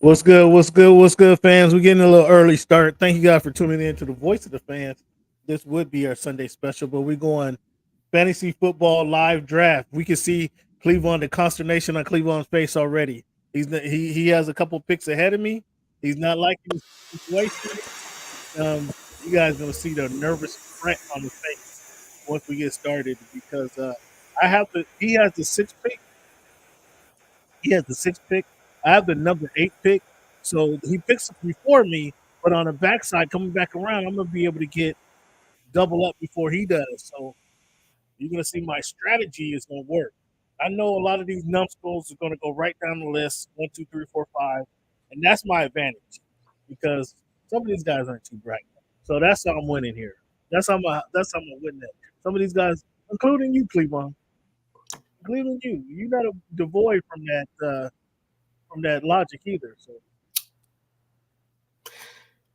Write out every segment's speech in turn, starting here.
What's good? What's good? What's good, fans? We're getting a little early start. Thank you guys for tuning in to the Voice of the Fans. This would be our Sunday special, but we're going fantasy football live draft. We can see Cleveland, the consternation on Cleveland's face already. He has a couple picks ahead of me. He's not liking the situation. You guys gonna see the nervous fret on his face once we get started because I have the he has the sixth pick. He has the sixth pick. I have the number eight pick. So he picks it before me, but on the backside, coming back around, I'm gonna be able to get double up before he does. So you're gonna see my strategy is gonna work. I know a lot of these numbskulls are gonna go right down the list, 1, 2, 3, 4, 5, and that's my advantage because some of these guys aren't too bright. So that's how I'm winning here. That's how I'm gonna win that. Some of these guys, including you, Cleveland, including you, you're not devoid from that logic either. So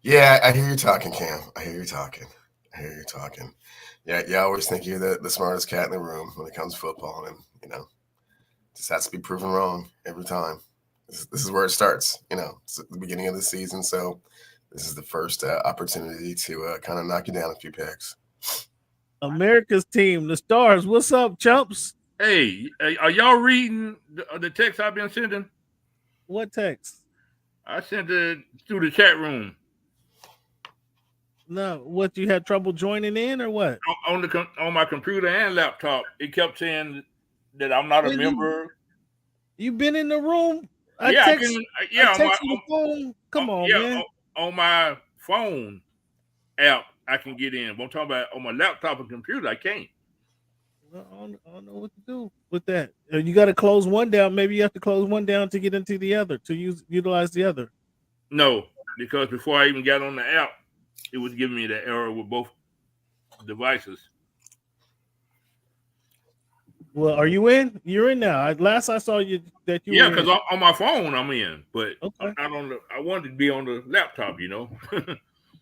Yeah, I hear you talking, Cam. I hear you talking. Yeah, you always think you're the smartest cat in the room when it comes to football, and just has to be proven wrong every time. This is where it starts. It's at the beginning of the season, so this is the first opportunity to kind of knock you down a few pegs. America's team, the Stars. What's up, chumps? Hey, are y'all reading the text I've been sending? What text? I sent it through the chat room. No, what you had trouble joining in or what? On my computer and laptop, it kept saying that I'm not a member. You been in the room? I text you the phone. Come on, man. On my phone app, I can get in. But I'm talking about on my laptop and computer, I can't. I don't know what to do with that. You got to close one down. Maybe you have to close one down to get into the other, to utilize the other. No, because before I even got on the app, it was giving me the error with both devices. Well, are you in? You're in now. Last I saw you that you. Yeah, because on my phone I'm in, but okay. I wanted to be on the laptop,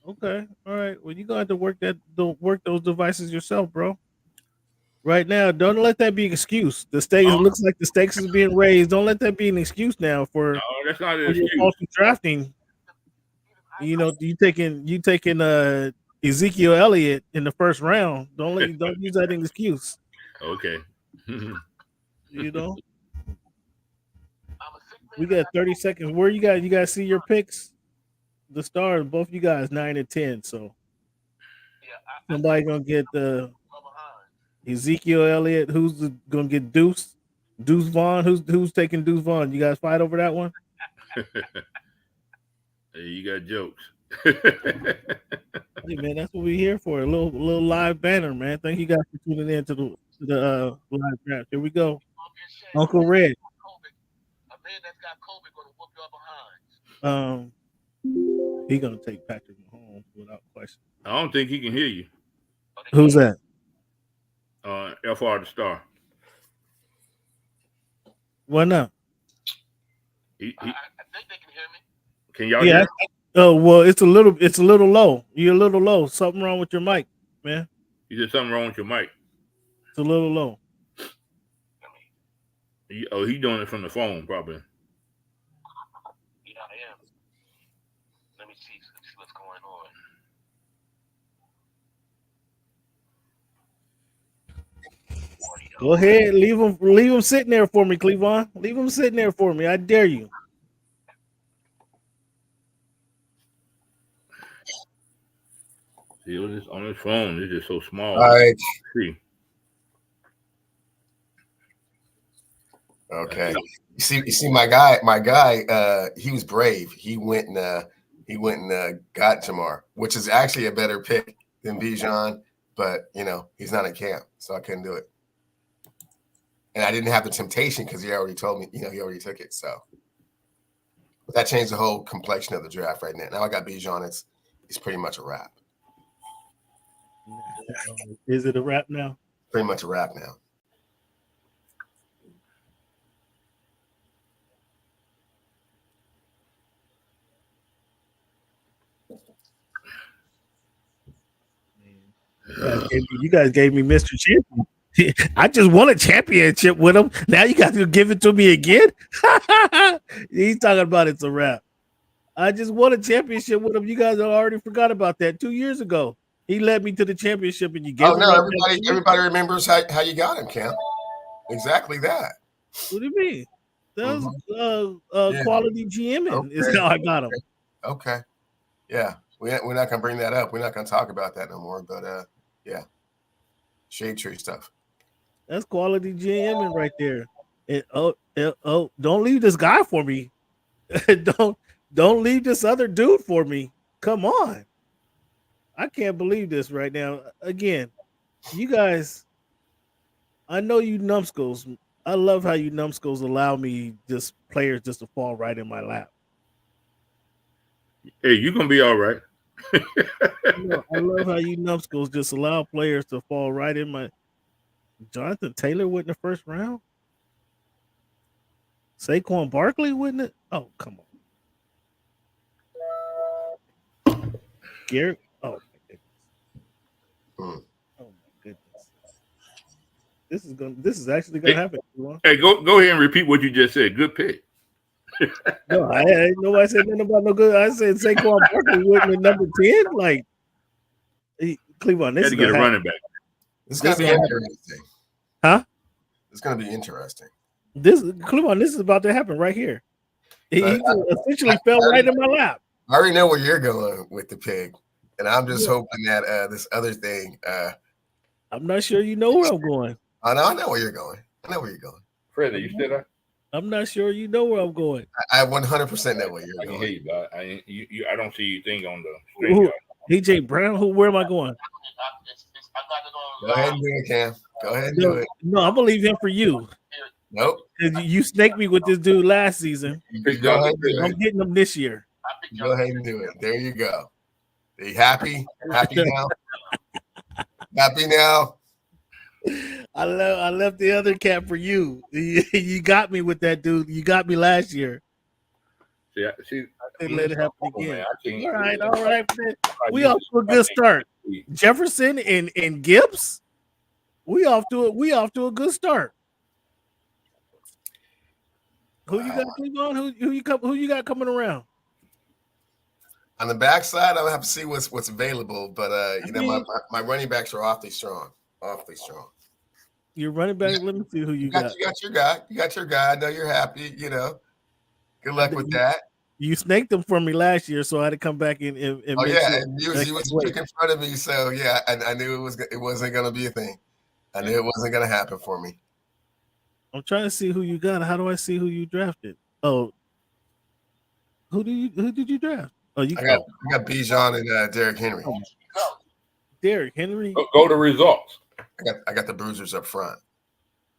Okay, all right. Well, you gonna have to work those devices yourself, bro. Right now, don't let that be an excuse. The stakes looks like the stakes is being raised. Don't let that be an excuse now for. No, that's not an excuse. Drafting. You taking Ezekiel Elliott in the first round. Don't use that as an excuse. Okay. We got 30 seconds. Where you guys see your picks? The Stars, both you guys 9 and 10. So somebody gonna get the Ezekiel Elliott. Who's gonna get Deuce Vaughn? Who's taking Deuce Vaughn? You guys fight over that one? Hey, you got jokes. Hey man, that's what we're here for. A little live banner, man. Thank you guys for tuning in to the live draft. Here we go. Uncle Red. A man that's got COVID gonna whoop you up behind. He gonna take Patrick Mahomes without question. I don't think he can hear you. Who's that? FR the Star. Why not? I think they can hear me. Can y'all hear me? Oh well, it's a little low. You're a little low. Something wrong with your mic, man. You said something wrong with your mic. It's a little low. He's doing it from the phone, probably. Yeah, I am. Let me see what's going on. Go ahead, leave him sitting there for me, Cleveland. Leave him sitting there for me. I dare you. See, on his phone, it's just so small. All right. See. Okay. You see, my guy. He was brave. He went and got Jamar, which is actually a better pick than Bijan, but he's not in camp, so I couldn't do it. And I didn't have the temptation because he already told me, he already took it. So but that changed the whole complexion of the draft right now. Now I got Bijan. It's pretty much a wrap. Is it a wrap now? Pretty much a wrap now. You guys gave me Mr. Champion. I just won a championship with him. Now you got to give it to me again. He's talking about it's a wrap. I just won a championship with him. You guys already forgot about that 2 years ago. He led me to the championship, and you gave Oh him no, right back everybody to me? everybody remembers how you got him, Cam. Exactly that. What do you mean? That was Yeah. quality GMing is Okay. how I got him. Okay. Yeah. We're not gonna bring that up. We're not gonna talk about that no more. But yeah. Shade tree stuff. That's quality GMing right there. And don't leave this guy for me. don't leave this other dude for me. Come on. I can't believe this right now. Again, you guys, I know you numbskulls. I love how you numbskulls allow me just players just to fall right in my lap. Hey, you're gonna be all right. I love how you numbskulls just allow players to fall right in my. Jonathan Taylor went in the first round. Saquon Barkley wouldn't it? Oh, come on. Garrett. Oh my goodness. Hmm. Oh my goodness. This is actually gonna happen. Hey, go ahead and repeat what you just said. Good pick. No, nobody said nothing about no good. I said Saquon Barkley wouldn't at number 10. Like Cleveland, this Had is to get gonna a happen. running back. It's gonna be interesting. Huh? It's gonna be interesting. This Cleveland, this is about to happen right here. He essentially fell right in my lap. I already know where you're going with the pig, and I'm just hoping that this other thing. I'm not sure you know where I'm going. I know where you're going. I know where you're going. Freddie, you still there? I'm not sure you know where I'm going. I 100% know where you're I can going. hear you, but I don't see you thing on the screen. DJ Brown, where am I going? Go ahead and do it, Cam. Go ahead and do it. No, I'm gonna leave him for you. Nope. You snaked me with this dude last season. Go ahead and do I'm it. getting him this year. Go ahead and do it. There you go. Are you happy? Happy now? Happy now? I left the other cat for you. You got me with that dude. You got me last year. See, I couldn't let it happen again. Man, All right. Man. We off to a good start. Jefferson and Gibbs. We off to a good start. Who you got, Cleveland? Who you got coming around? On the backside, I'll have to see what's available, but my running backs are awfully strong. Awfully strong. Your running back. Let me see who you got. You got your guy. You got your guy. I know you're happy. Good luck with that. You snaked them for me last year, so I had to come back and oh yeah, and you was in front of me, so yeah, I knew it wasn't gonna be a thing. I knew it wasn't gonna happen for me. I'm trying to see who you got. How do I see who you drafted? Oh, who did you draft? Oh, I got Bijan and Derrick Henry. Oh, Derrick Henry. Go to results. I got the bruisers up front.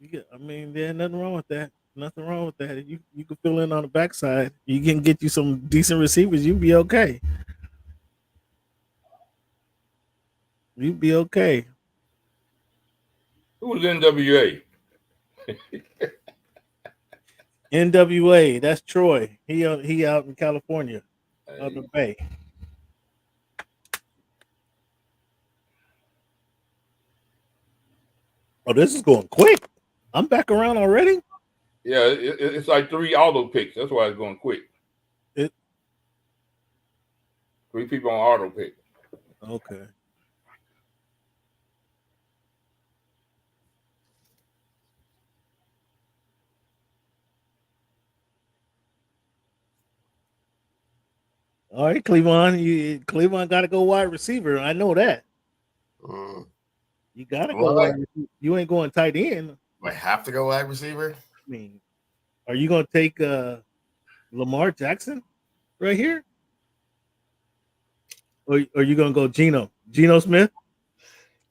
There's nothing wrong with that. Nothing wrong with that. You can fill in on the backside. You can get you some decent receivers. You'll be okay. You'll be okay. Who was NWA? NWA. That's Troy. He out in California, out the Bay. Oh, this is going quick. I'm back around already. Yeah, it's like 3 auto picks. That's why it's going quick. 3 people on auto pick. Okay. All right, Cleveland. Cleveland got to go wide receiver. I know that. You got to go. You ain't going tight end. I have to go wide receiver. I mean, are you going to take Lamar Jackson right here? Or are you going to go Geno Smith?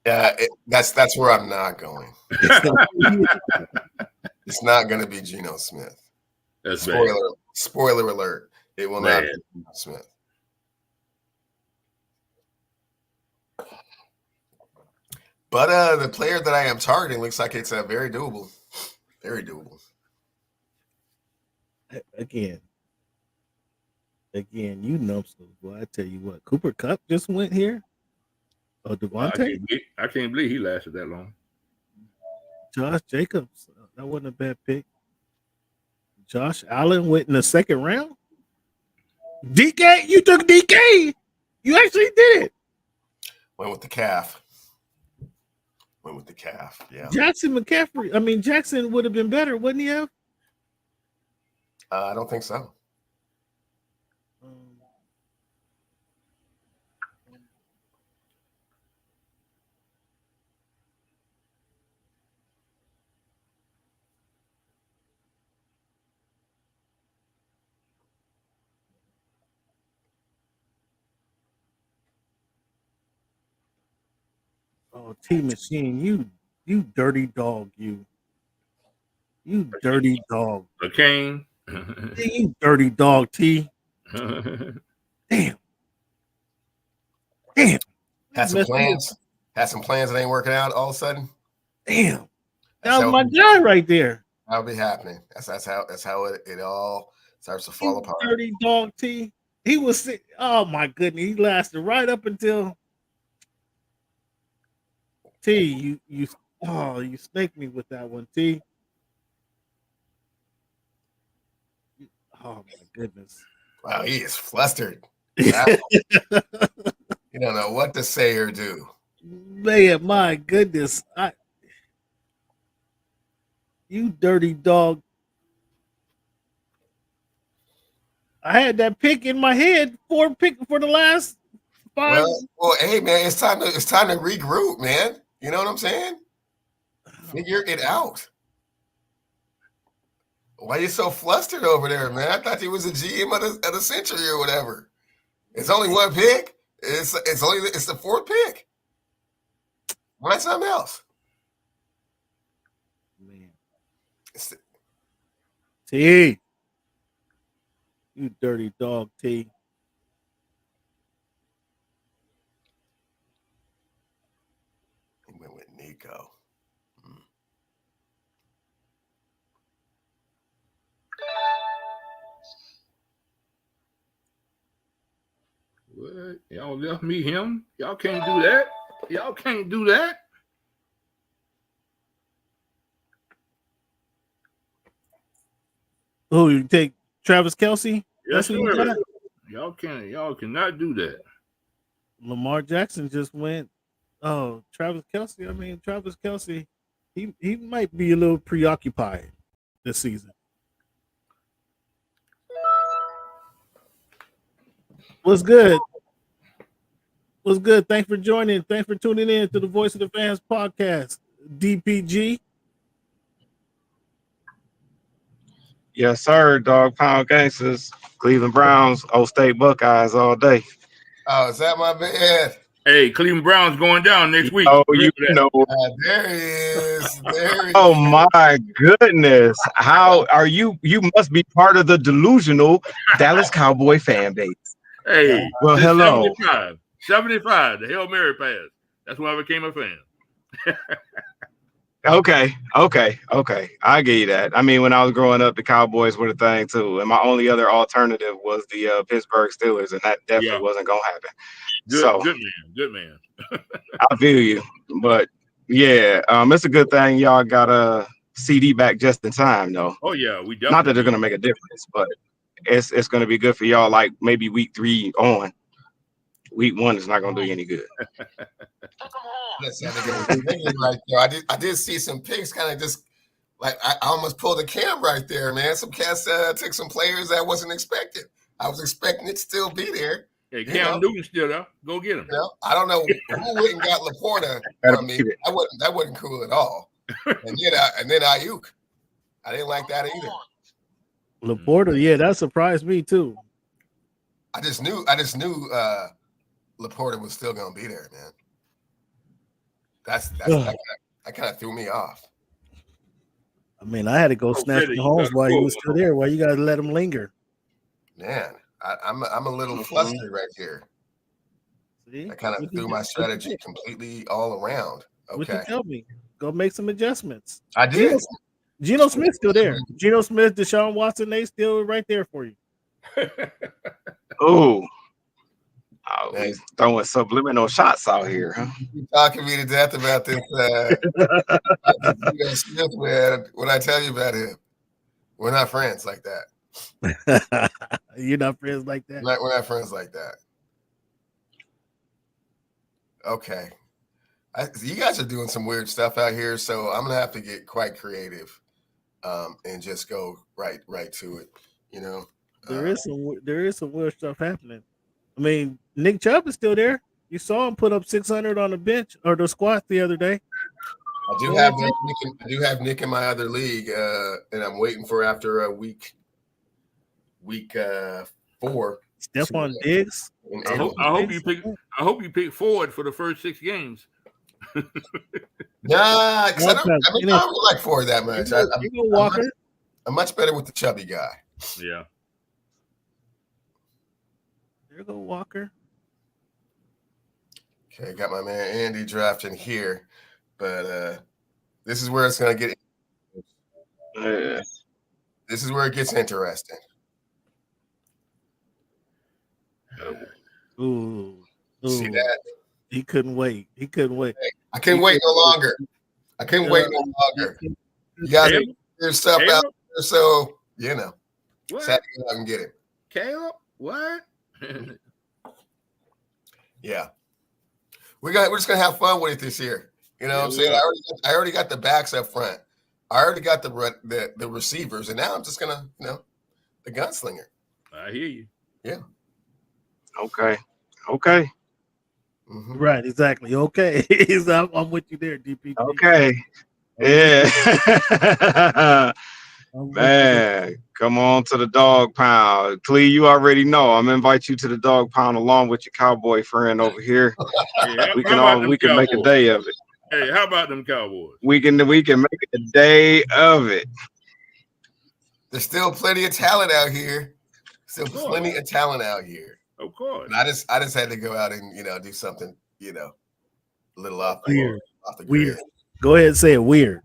Yeah, that's where I'm not going. It's not going to be Geno Smith. That's spoiler alert. It will not be Geno Smith. But the player that I am targeting looks like it's very doable. Very doable. Again, you numbskulls, boy. I tell you what, Cooper Kupp just went here. Oh, Devontae? I can't believe he lasted that long. Josh Jacobs. That wasn't a bad pick. Josh Allen went in the second round. DK, you took DK. You actually did it. Went with the calf. Yeah. Jackson would have been better, wouldn't he have? I don't think so. Oh, T Machine, you dirty dog, you dirty dog. A cane. You dirty dog, T. Damn. Had some plans that ain't working out all of a sudden. Damn. That was my guy right there. That'll be happening. That's how it all starts to fall apart. Dirty dog, T. He was sick. Oh my goodness. He lasted right up until T. You snaked me with that one, T. Oh my goodness. Wow, he is flustered. You don't know what to say or do. Man, my goodness. You dirty dog. I had that pick in my head, 4 pick for the last 5. Well, hey man, it's time to regroup, man. You know what I'm saying? Figure it out. Why you so flustered over there, man? I thought you was a GM of the century or whatever. It's only one pick. It's the 4th pick. Why something else? Man. T. You dirty dog, T. He went with Nico. What? Y'all left me him? Y'all can't do that. Y'all can't do that. Oh, you take Travis Kelce? Yes, sir. Y'all cannot do that. Lamar Jackson just went. Oh, Travis Kelce. I mean, Travis Kelce, he might be a little preoccupied this season. What's good? What's good? Thanks for joining. Thanks for tuning in to the Voice of the Fans podcast. DPG. Yes, sir. Dog Pound Gangsters, Cleveland Browns, Old State Buckeyes all day. Oh, is that my bad? Hey, Cleveland Browns going down next week. Oh, you know. There he is. There he Oh is. my goodness. How are you? You must be part of the delusional Dallas Cowboy fan base. Hey, well, hello. 75, the Hail Mary pass. That's why I became a fan. Okay. I get you that. I mean, when I was growing up, the Cowboys were the thing too, and my only other alternative was the Pittsburgh Steelers, and that definitely wasn't gonna happen. Good man. I feel you, but yeah, it's a good thing y'all got a CD back just in time, though. Oh yeah, we definitely. Not that they're gonna make a difference, but it's gonna be good for y'all. Like maybe week 3 on. Week 1 is not gonna do you any good. I did see some picks kind of just like I almost pulled a Cam right there, man. Some cats took some players that I wasn't expecting. I was expecting it to still be there. Hey, Cam Newton's still there. Go get him. You know, I don't know who went and got Laporta from me. That wasn't cool at all. And then Ayuk. I didn't like that either. Laporta, yeah, that surprised me too. I just knew Laporta was still gonna be there, man. That kind of threw me off. I mean, I had to go snatch the homes while he was still there. Why you gotta let him linger? Man, I'm a little flustered right here. See? I kind of threw my strategy completely all around. Okay, what you tell me? Go make some adjustments. I did. Geno Smith's still there. Geno Smith, Deshaun Watson, they still right there for you. Oh, he's throwing subliminal shots out here, huh? You're talking me to death about this. Smith, man. What I tell you about him? We're not friends like that. You're not friends like that. We're not friends like that. Okay. You guys are doing some weird stuff out here, so I'm gonna have to get quite creative, and just go right to it. You know, There is some weird stuff happening. I mean, Nick Chubb is still there. You saw him put up 600 on the bench or the squat the other day. I do have Nick in my other league, and I'm waiting for after week 4. Stephon Diggs. I hope you pick Ford for the first 6 games. Nah, because I don't really like Ford that much. I'm much better with the chubby guy. Yeah. There you go, Walker. Okay, got my man Andy drafting here, but this is where it's gonna get. This is where it gets interesting. Ooh. See that? He couldn't wait. I couldn't wait no longer. You guys are your stuff out there, so you know. Sad to go out and get it. Caleb? What? Yeah. We're just gonna have fun with it this year. You know what I'm saying? I already got the backs up front. I already got the receivers, and now I'm just gonna, the gunslinger. I hear you. Yeah. Okay. Mm-hmm. Right, exactly. Okay. I'm with you there, DP. Okay. Yeah. Man, come on to the dog pound. Clee, you already know. I'm gonna invite you to the dog pound along with your cowboy friend over here. Hey, we can make a day of it. Hey, how about them Cowboys? We can make a day of it. There's still plenty of talent out here. Of course. And I just had to go out and do something, a little off the grid. Weird. Go ahead and say it. Weird.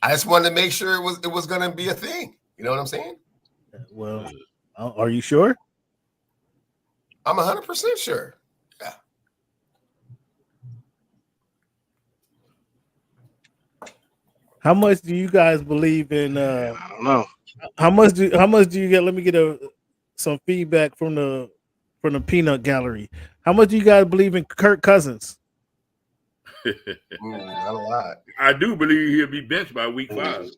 I just wanted to make sure it was going to be a thing. You know what I'm saying? Well, are you sure? I'm 100% sure. Yeah. How much do you guys believe in? I don't know. How much do you get? Let me get some feedback from the peanut gallery. How much do you guys believe in Kirk Cousins? Not a lot. I do believe he'll be benched by week 5.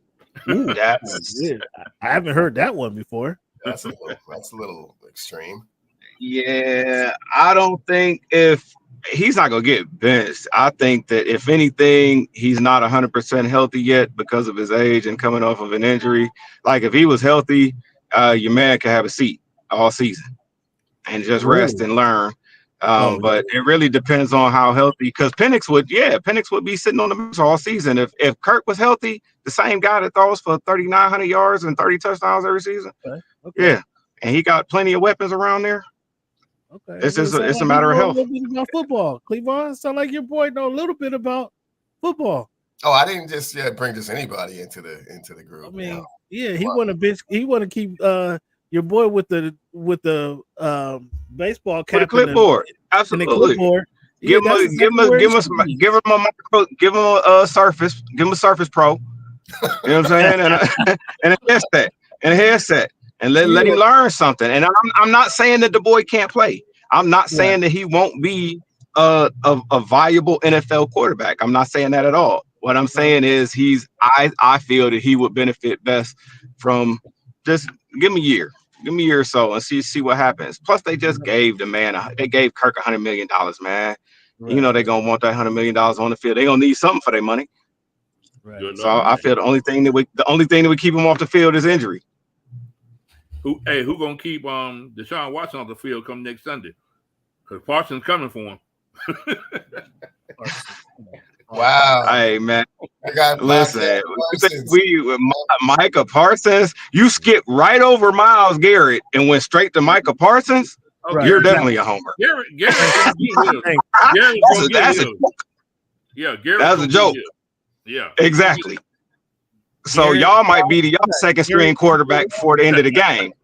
That's I haven't heard that one before. That's a little extreme. Yeah, I don't think he's not gonna get benched. I think that if anything, he's not 100% healthy yet because of his age and coming off of an injury. Like if he was healthy, your man could have a seat all season and just rest and learn. But it really depends on how healthy, because Penix would be sitting on the bench all season. If Kirk was healthy, the same guy that throws for 3,900 yards and 30 touchdowns every season. Okay. Yeah. And he got plenty of weapons around there. Okay. It's a matter of health. A little bit about football. Cleveland, sound like your boy know a little bit about football. Oh, I didn't just bring just anybody into the group. I mean, he want to bench. He want to keep your boy with the baseball cap, with a clipboard. Absolutely. Give him a Surface. Give him a Surface Pro. You know what I'm saying? And a headset. And let him learn something. And I'm not saying that the boy can't play. I'm not saying that he won't be a viable NFL quarterback. I'm not saying that at all. What I'm saying is I feel that he would benefit best from just give him a year or so and see what happens. Plus, they just gave Kirk $100 million, man. Right. You know they're gonna want that $100 million on the field. They're gonna need something for their money. Right. So I feel the only thing that would keep him off the field is injury. Who gonna keep Deshaun Watson off the field come next Sunday? Because Parsons coming for him. Wow. Hey man, listen. Micah Parsons, you skipped right over Myles Garrett and went straight to Micah Parsons. Okay. You're definitely a homer. Garrett that's a joke. Yeah, Garrett. That's a joke. Yeah, exactly. So y'all might be the second string quarterback before the end of the game.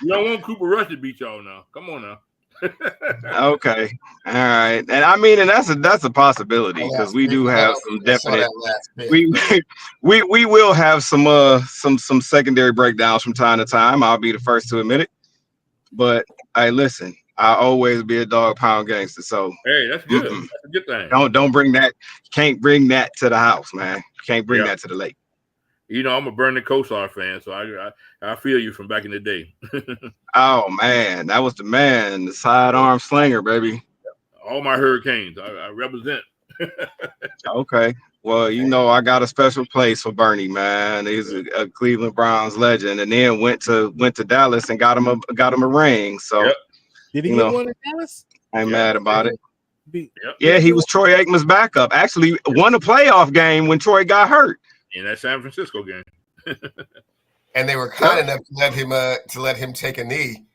You don't want Cooper Rush to beat y'all now. Come on now. Okay. All right. And I mean, and that's a possibility because we do have some I saw definite. that last pick. We But we will have some secondary breakdowns from time to time. I'll be the first to admit it. But hey, listen, I always be a dog pound gangster. So Hey, that's good. That's a good thing. don't bring that. You can't bring that to the house, man. You can't bring that to the lake. You know, I'm a Bernie Kosar fan, so I feel you from back in the day. Oh man, that was the man, the sidearm slinger, baby. All my Hurricanes, I represent. Okay. Well, you know, I got a special place for Bernie, man. He's a Cleveland Browns legend, and then went to Dallas and got him a ring. So, Yep. Did he you get know, one in Dallas? I ain't mad about it. Yep. Yeah, he was Troy Aikman's backup. Actually, won a playoff game when Troy got hurt. In that San Francisco game. and they were kind enough to let him take a knee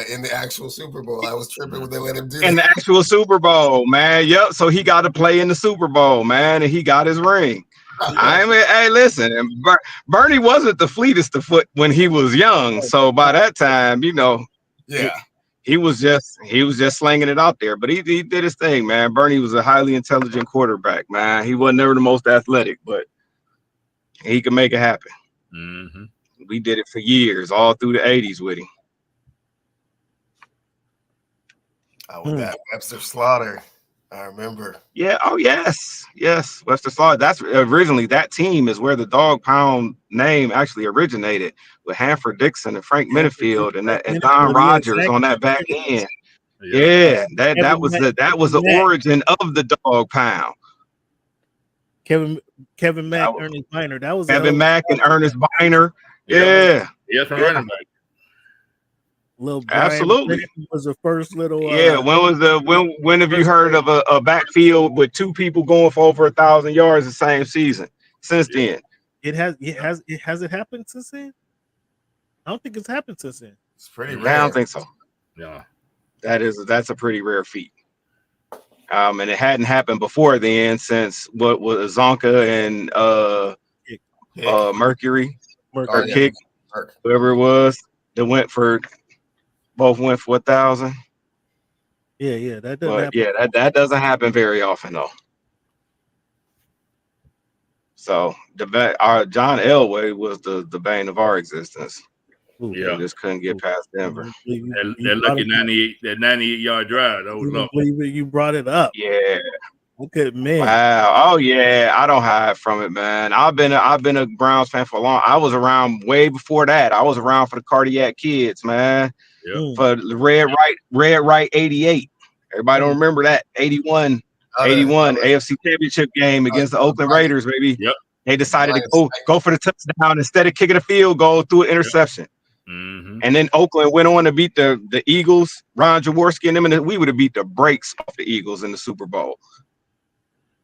in the actual Super Bowl. I was tripping when they let him do In that. the actual Super Bowl, man. Yep. So he got to play in the Super Bowl, man, and he got his ring. I mean, hey, listen, and Bernie wasn't the fleetest of foot when he was young. So by that time, you know, Yeah. he was just slinging it out there. But he did his thing, man. Bernie was a highly intelligent quarterback, man. He wasn't never the most athletic, but he could make it happen. Mm-hmm. We did it for years, all through the 80s with him. With that Webster Slaughter, I remember. Yeah. Oh, yes. Webster Slaughter. That's originally that team is where the dog pound name actually originated with Hanford Dixon and Frank Minifield and Don Rogers on that back end. Yeah, that was the origin of the dog pound. Kevin Mack, Ernest Biner. That was Kevin Mack and Ernest Biner. Yeah. Yes, from running back. Little Brian Absolutely was the first little. When have you heard of a backfield with two people going for over 1,000 yards the same season? Since then, has it happened since then? I don't think it's happened since then. It's pretty rare. I don't think so. Yeah, that's a pretty rare feat. And it hadn't happened before then since what was Zonka and Mercury or Kick, whoever it was that both went for 1,000. Yeah, that doesn't happen. Yeah, that doesn't happen very often though. So our John Elway was the bane of our existence. Ooh, we just couldn't get past Denver. That lucky 98-yard drive. That was lovely. You brought it up. Yeah. Okay, man. Wow. Oh yeah, I don't hide from it, man. I've been a Browns fan for a long. I was around way before that. I was around for the Cardiac Kids, man. Yep. For the Red Right 88. Everybody don't remember that 81 AFC Championship game against the Oakland Raiders, baby. Yep. They decided to go for the touchdown instead of kicking a field goal through an interception. Yep. Mm-hmm. And then Oakland went on to beat the Eagles, Ron Jaworski and them, and we would have beat the brakes off the Eagles in the Super Bowl.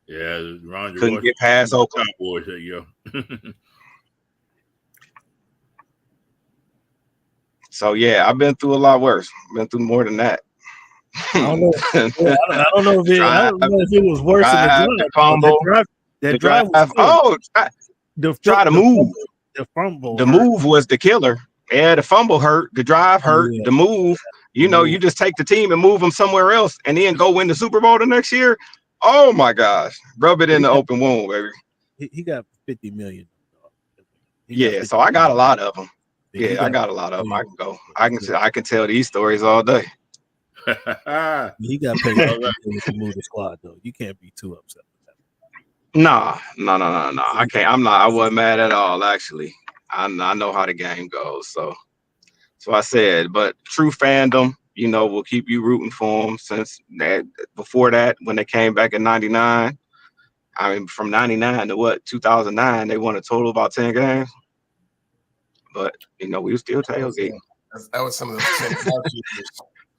Yeah, Ron Jaworski couldn't get past Oakland. Cowboys that year. So yeah, I've been through a lot worse. I've been through more than that. I don't know. I don't know if it was worse than the fumble. That drive try to move. The fumble. The move was the killer. Yeah, the fumble hurt. The drive hurt. The move. You know, you just take the team and move them somewhere else, and then go win the Super Bowl the next year. Oh my gosh, rub it in the open wound, baby. He got 50 million. Yeah, so I got a lot of them. Yeah, I got a lot of them. I can go. I can tell these stories all day. He got paid to move the squad though. You can't be too upset with that. No. I can't. I'm not. I wasn't mad at all. Actually, I know how the game goes. So I said. But true fandom, you know, will keep you rooting for them. Since that, before that, when they came back in '99, I mean, from '99 to 2009, they won a total of about 10 games. But you know, we were still tailgating. That was some of those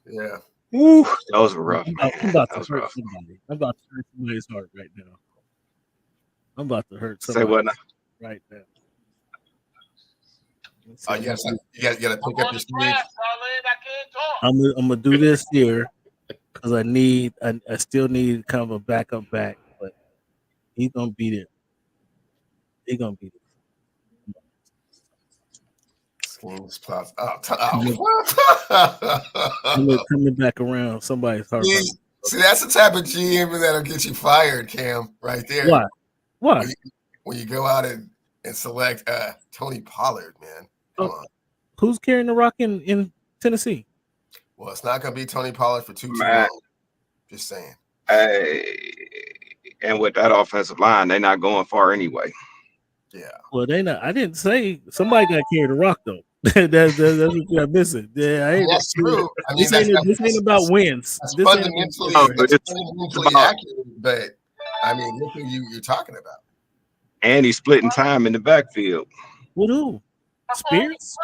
yeah. Woo, those were rough. I'm about to hurt somebody. I'm about to hurt somebody's heart right now. I'm about to hurt somebody. Say what now? Right now. Oh, you gotta pick up your speed. I'm gonna do this here because I still need kind of a backup back, but he's gonna beat it. He's gonna beat it. Schemes plus. Coming back around, somebody's heart. See, that's the type of GM that'll get you fired, Cam, right there. Why? Why? When you go out and select Tony Pollard, man. Come on. Who's carrying the rock in Tennessee? Well, it's not going to be Tony Pollard for too long. Just saying. Hey, and with that offensive line, they're not going far anyway. Yeah. Well, they not. I didn't say somebody got carried the rock though. that's what you're missing. Yeah, that's true. I mean, this ain't about wins. That's this fundamentally, fundamentally accurate. But I mean, look who you're talking about. And he's splitting time in the backfield. With who? Spears?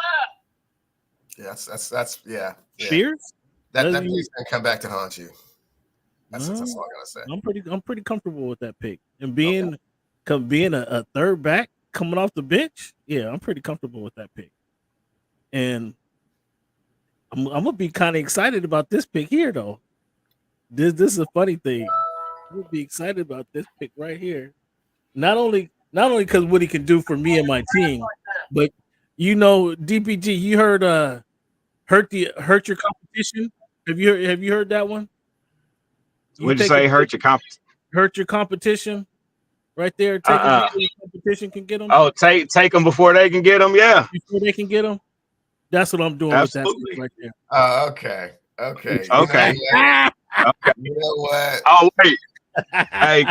Yeah, that's yeah. Spears? That pick's gonna come back to haunt you. That's all I gotta say. I'm pretty comfortable with that pick. And being a third back coming off the bench, yeah, I'm pretty comfortable with that pick. And I'm gonna be kind of excited about this pick here, though. This is a funny thing. I'm gonna be excited about this pick right here. Not only because what he can do for me and my team, but DPG, you heard hurt your competition. Have you heard that one? What'd you say? Hurt your competition? Hurt your competition. Right there. Take them before the competition can get them. Oh, take them before they can get them. Yeah. Before they can get them. That's what I'm doing. Absolutely. With that right there. Okay. Okay. Okay. You know what? Oh wait. Hey.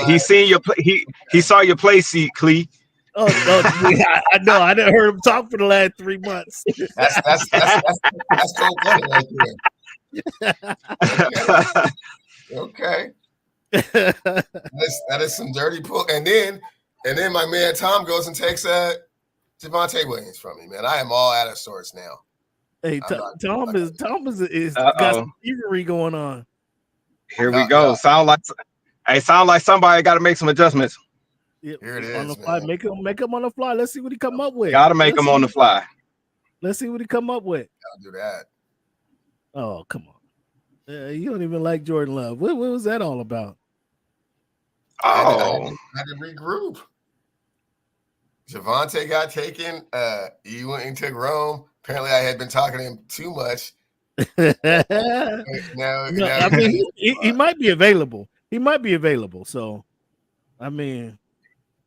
He seen your he saw your play seat, Clee. Oh no, I know. I didn't heard him talk for the last 3 months. That's so funny right there. Okay. That is some dirty pull. And then my man Tom goes and takes Javonte Williams from me, man. I am all out of sorts now. Hey, Tom is got some thievery going on. Here we go. Sound like somebody got to make some adjustments. Yep. Here it is. On the fly. Make him on the fly. Let's see what he come up with. Got to make him on the fly. Let's see what he come up with. Gotta do that. Oh, come on. You don't even like Jordan Love. What was that all about? Oh, I had to regroup. Javonte got taken. He went and took Rome. Apparently, I had been talking to him too much. I mean, he might be available. He might be available. So, I mean,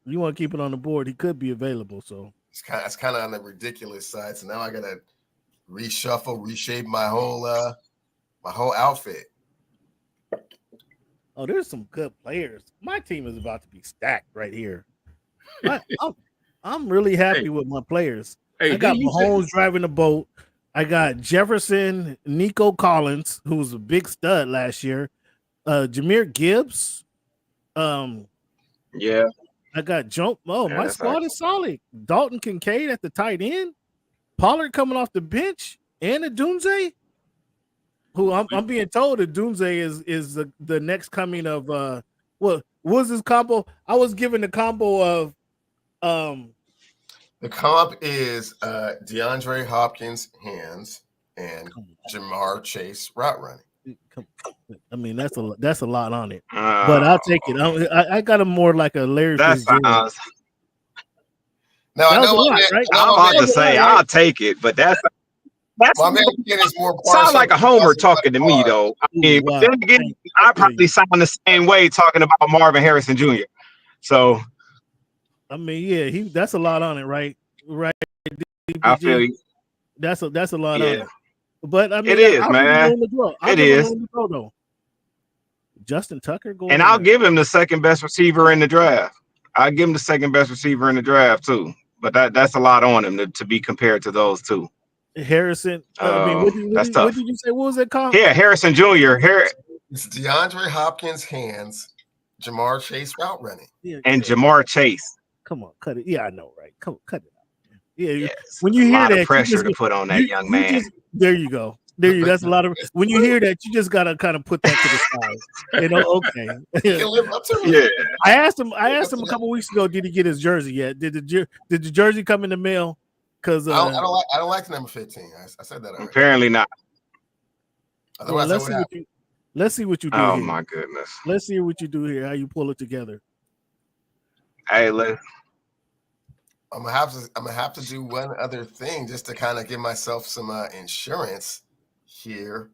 you want to keep it on the board. He could be available. So it's kind of on the ridiculous side. So now I gotta reshape my whole outfit. Oh, there's some good players. My team is about to be stacked right here. I'm really happy with my players. I got Mahomes driving the boat. I got Jefferson, Nico Collins, who was a big stud last year. Jahmyr Gibbs. Yeah. I got my squad is solid. Dalton Kincaid at the tight end. Pollard coming off the bench. And Adunze, who I'm being told Adunze is the next coming of what was this combo? I was given the combo of the comp is DeAndre Hopkins hands and Jamar Chase route running. I mean, that's a lot on it, but I'll take it. I got him more like a Larry. That's now I know lot, right? I'm about to say I'll take it, but that's my man is more. Sound like a homer talking to me though. I mean, wow. Then again, I probably sound the same way talking about Marvin Harrison Jr. So, I mean, yeah, that's a lot on it, right? Right. DPG, I feel you. That's a lot on it. But I mean, it is, man. It is. Though. Justin Tucker going, and I'll give him the second best receiver in the draft. I'll give him the second best receiver in the draft too. But that's a lot on him to be compared to those two. Harrison. I mean, that's tough. What did you say? What was it called? Yeah, Harrison Jr. It's DeAndre Hopkins hands, Jamar Chase route running, and Jamar Chase. Come on, cut it. Yeah, I know, right? Come on, cut it out. Yeah, yes, when you hear that, pressure to put on that young man. There you go. That's a lot of. When you hear that, you just gotta kind of put that to the side. You know, okay. Yeah. I asked him a couple weeks ago. Did he get his jersey yet? Did the jersey come in the mail? Because I don't like the number 15. I said that already. Apparently not. Well, let's see what you do. Oh here. My goodness. Let's see what you do here. How you pull it together. Hey, I'm gonna have to do one other thing just to kind of give myself some insurance here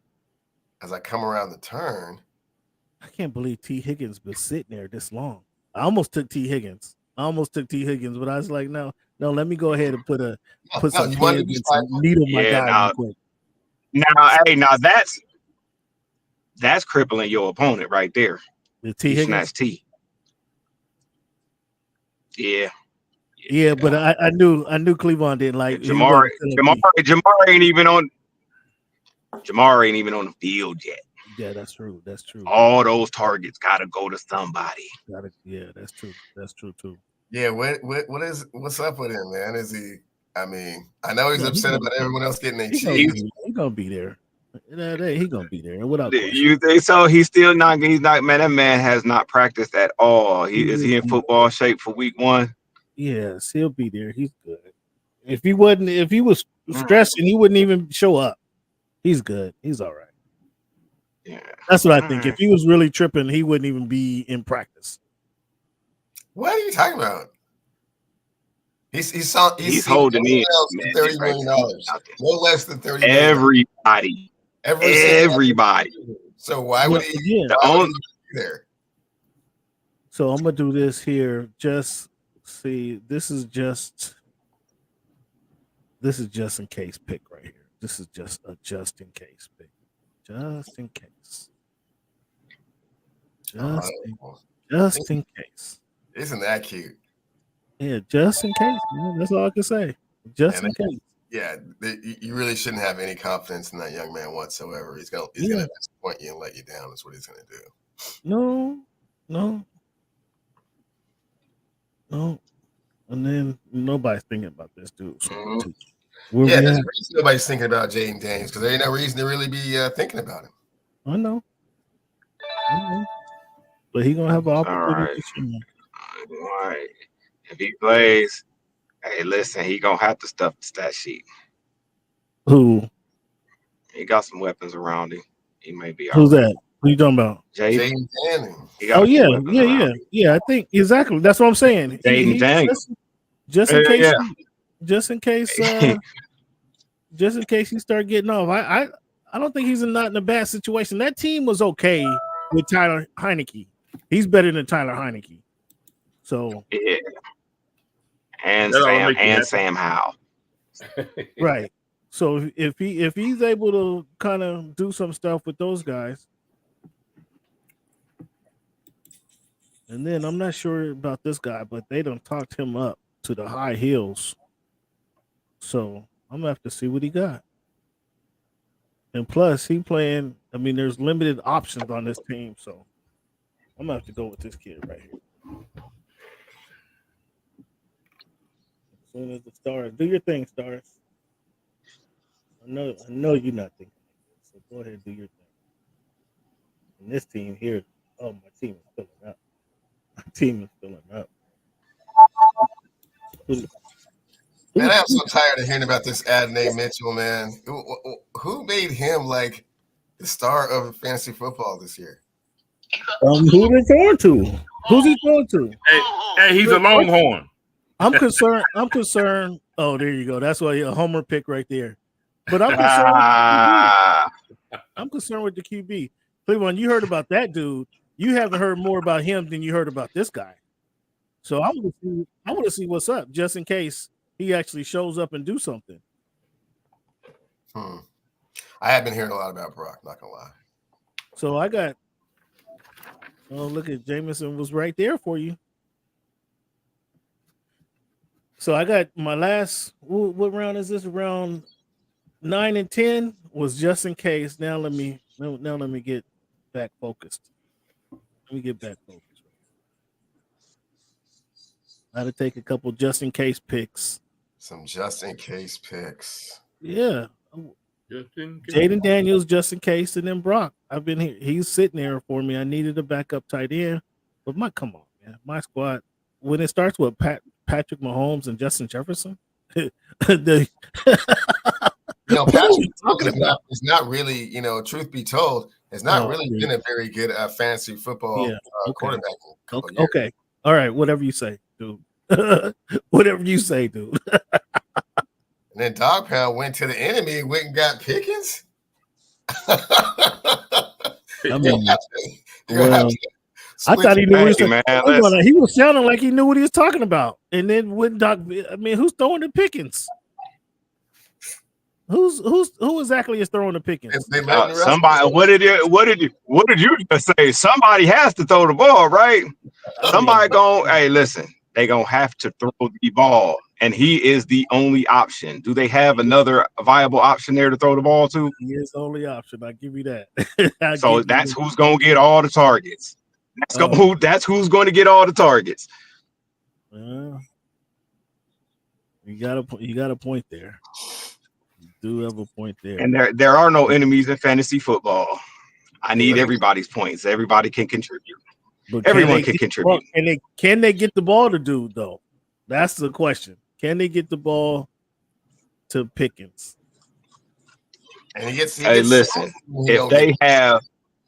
as I come around the turn. I can't believe T. Higgins been sitting there this long. I almost took T. Higgins. But I was like, no, let me go ahead and put No, some you want to pins be and some needle my guy real quick. Now that's crippling your opponent right there. The T. You Higgins. snatched T. Yeah, but I knew Cleveland didn't like Jamar ain't even on the field yet. Yeah, that's true. All those targets gotta go to somebody. Yeah, that's true. That's true too. Yeah, what's up with him, man? Is he? I mean, I know he's upset about everyone else getting their cheese. He's gonna be there. He's gonna be there without question. You think so? He's not. Man, that man has not practiced at all. Is he in football shape for week 1? Yes, he'll be there. He's good. If he was stressing, he wouldn't even show up. He's good. He's all right. Yeah, that's what I think. If he was really tripping, he wouldn't even be in practice. What are you talking about? He's holding in $30 million. No less than 30 million. Everybody. So why would he be there? So I'm gonna do this here. Just see, this is just in case pick right here. This is just a just in case pick. Just in case. Just in case. Isn't that cute? Yeah, just in case. Man. That's all I can say. Just in case. Yeah, you really shouldn't have any confidence in that young man whatsoever. He's gonna disappoint you and let you down. That's what he's gonna do. No. And then nobody's thinking about this dude. So there's a reason nobody's thinking about Jaden Daniels because there ain't no reason to really be thinking about him. I know. But he's gonna have an opportunity. All right. If he plays, hey, listen, he gonna have to stuff the stat sheet. Who? He got some weapons around him. He may be. Who's that? Who you talking about? Jaden Daniels. Oh yeah. I think exactly. That's what I'm saying. Jaden Daniels. Just in case. Just in case he start getting off. I don't think he's not in a bad situation. That team was okay with Tyler Heineke. He's better than Tyler Heineke. So yeah. And Sam Howell. Right. So if he's able to kind of do some stuff with those guys, and then I'm not sure about this guy, but they done talked him up to the high hills. So I'm gonna have to see what he got. And plus, he playing. I mean, there's limited options on this team, so I'm gonna have to go with this kid right here. As soon as the Stars do your thing, Stars. I know you're not thinking like this, so go ahead and do your thing. And this team here, my team is filling up. My team is filling up. Man, I'm so tired of hearing about this Adonai Mitchell, man. Who made him like the star of fantasy football this year? Who they throwing to? Who's he throwing to? Hey, he's a Longhorn. I'm concerned. Oh, there you go. That's why a homer pick right there. But I'm concerned with the QB. Cleveland, you heard about that dude. You haven't heard more about him than you heard about this guy. So I want to see what's up, just in case he actually shows up and do something. I have been hearing a lot about Brock, not gonna lie. So I got. Oh, look at Jameson was right there for you. So I got my last. What round is this? Round 9 and 10 was just in case. Now let me get back focused. Let me get back focused. I had to take a couple just in case picks. Some just in case picks. Yeah. Jaden Daniels, just in case, and then Brock. I've been here. He's sitting there for me. I needed a backup tight end, but come on, man. My squad, when it starts with Patrick Mahomes and Justin Jefferson, Patrick is not really, truth be told, has not really been a very good fantasy football quarterback. Okay. All right. Whatever you say, dude. Whatever you say, dude. And then Dog Pound went to the enemy and went and got Pickens. I mean, well, I thought he knew what he was man, saying. He was sounding like he knew what he was talking about. And then when who's throwing the Pickens? Who exactly is throwing the Pickens? Somebody. What did you just say? Somebody has to throw the ball, right? Somebody going. Hey, listen. They gonna have to throw the ball, and he is the only option. Do they have another viable option there to throw the ball to? He is the only option. I give you that. So that's who's gonna get all the targets. That's who's going to get all the targets. You got a point there. You do have a point there. And there are no enemies in fantasy football. I need everybody's points. Everybody can contribute. But everyone can contribute. Can they get the ball to do though? That's the question. Can they get the ball to Pickens? And he gets listen,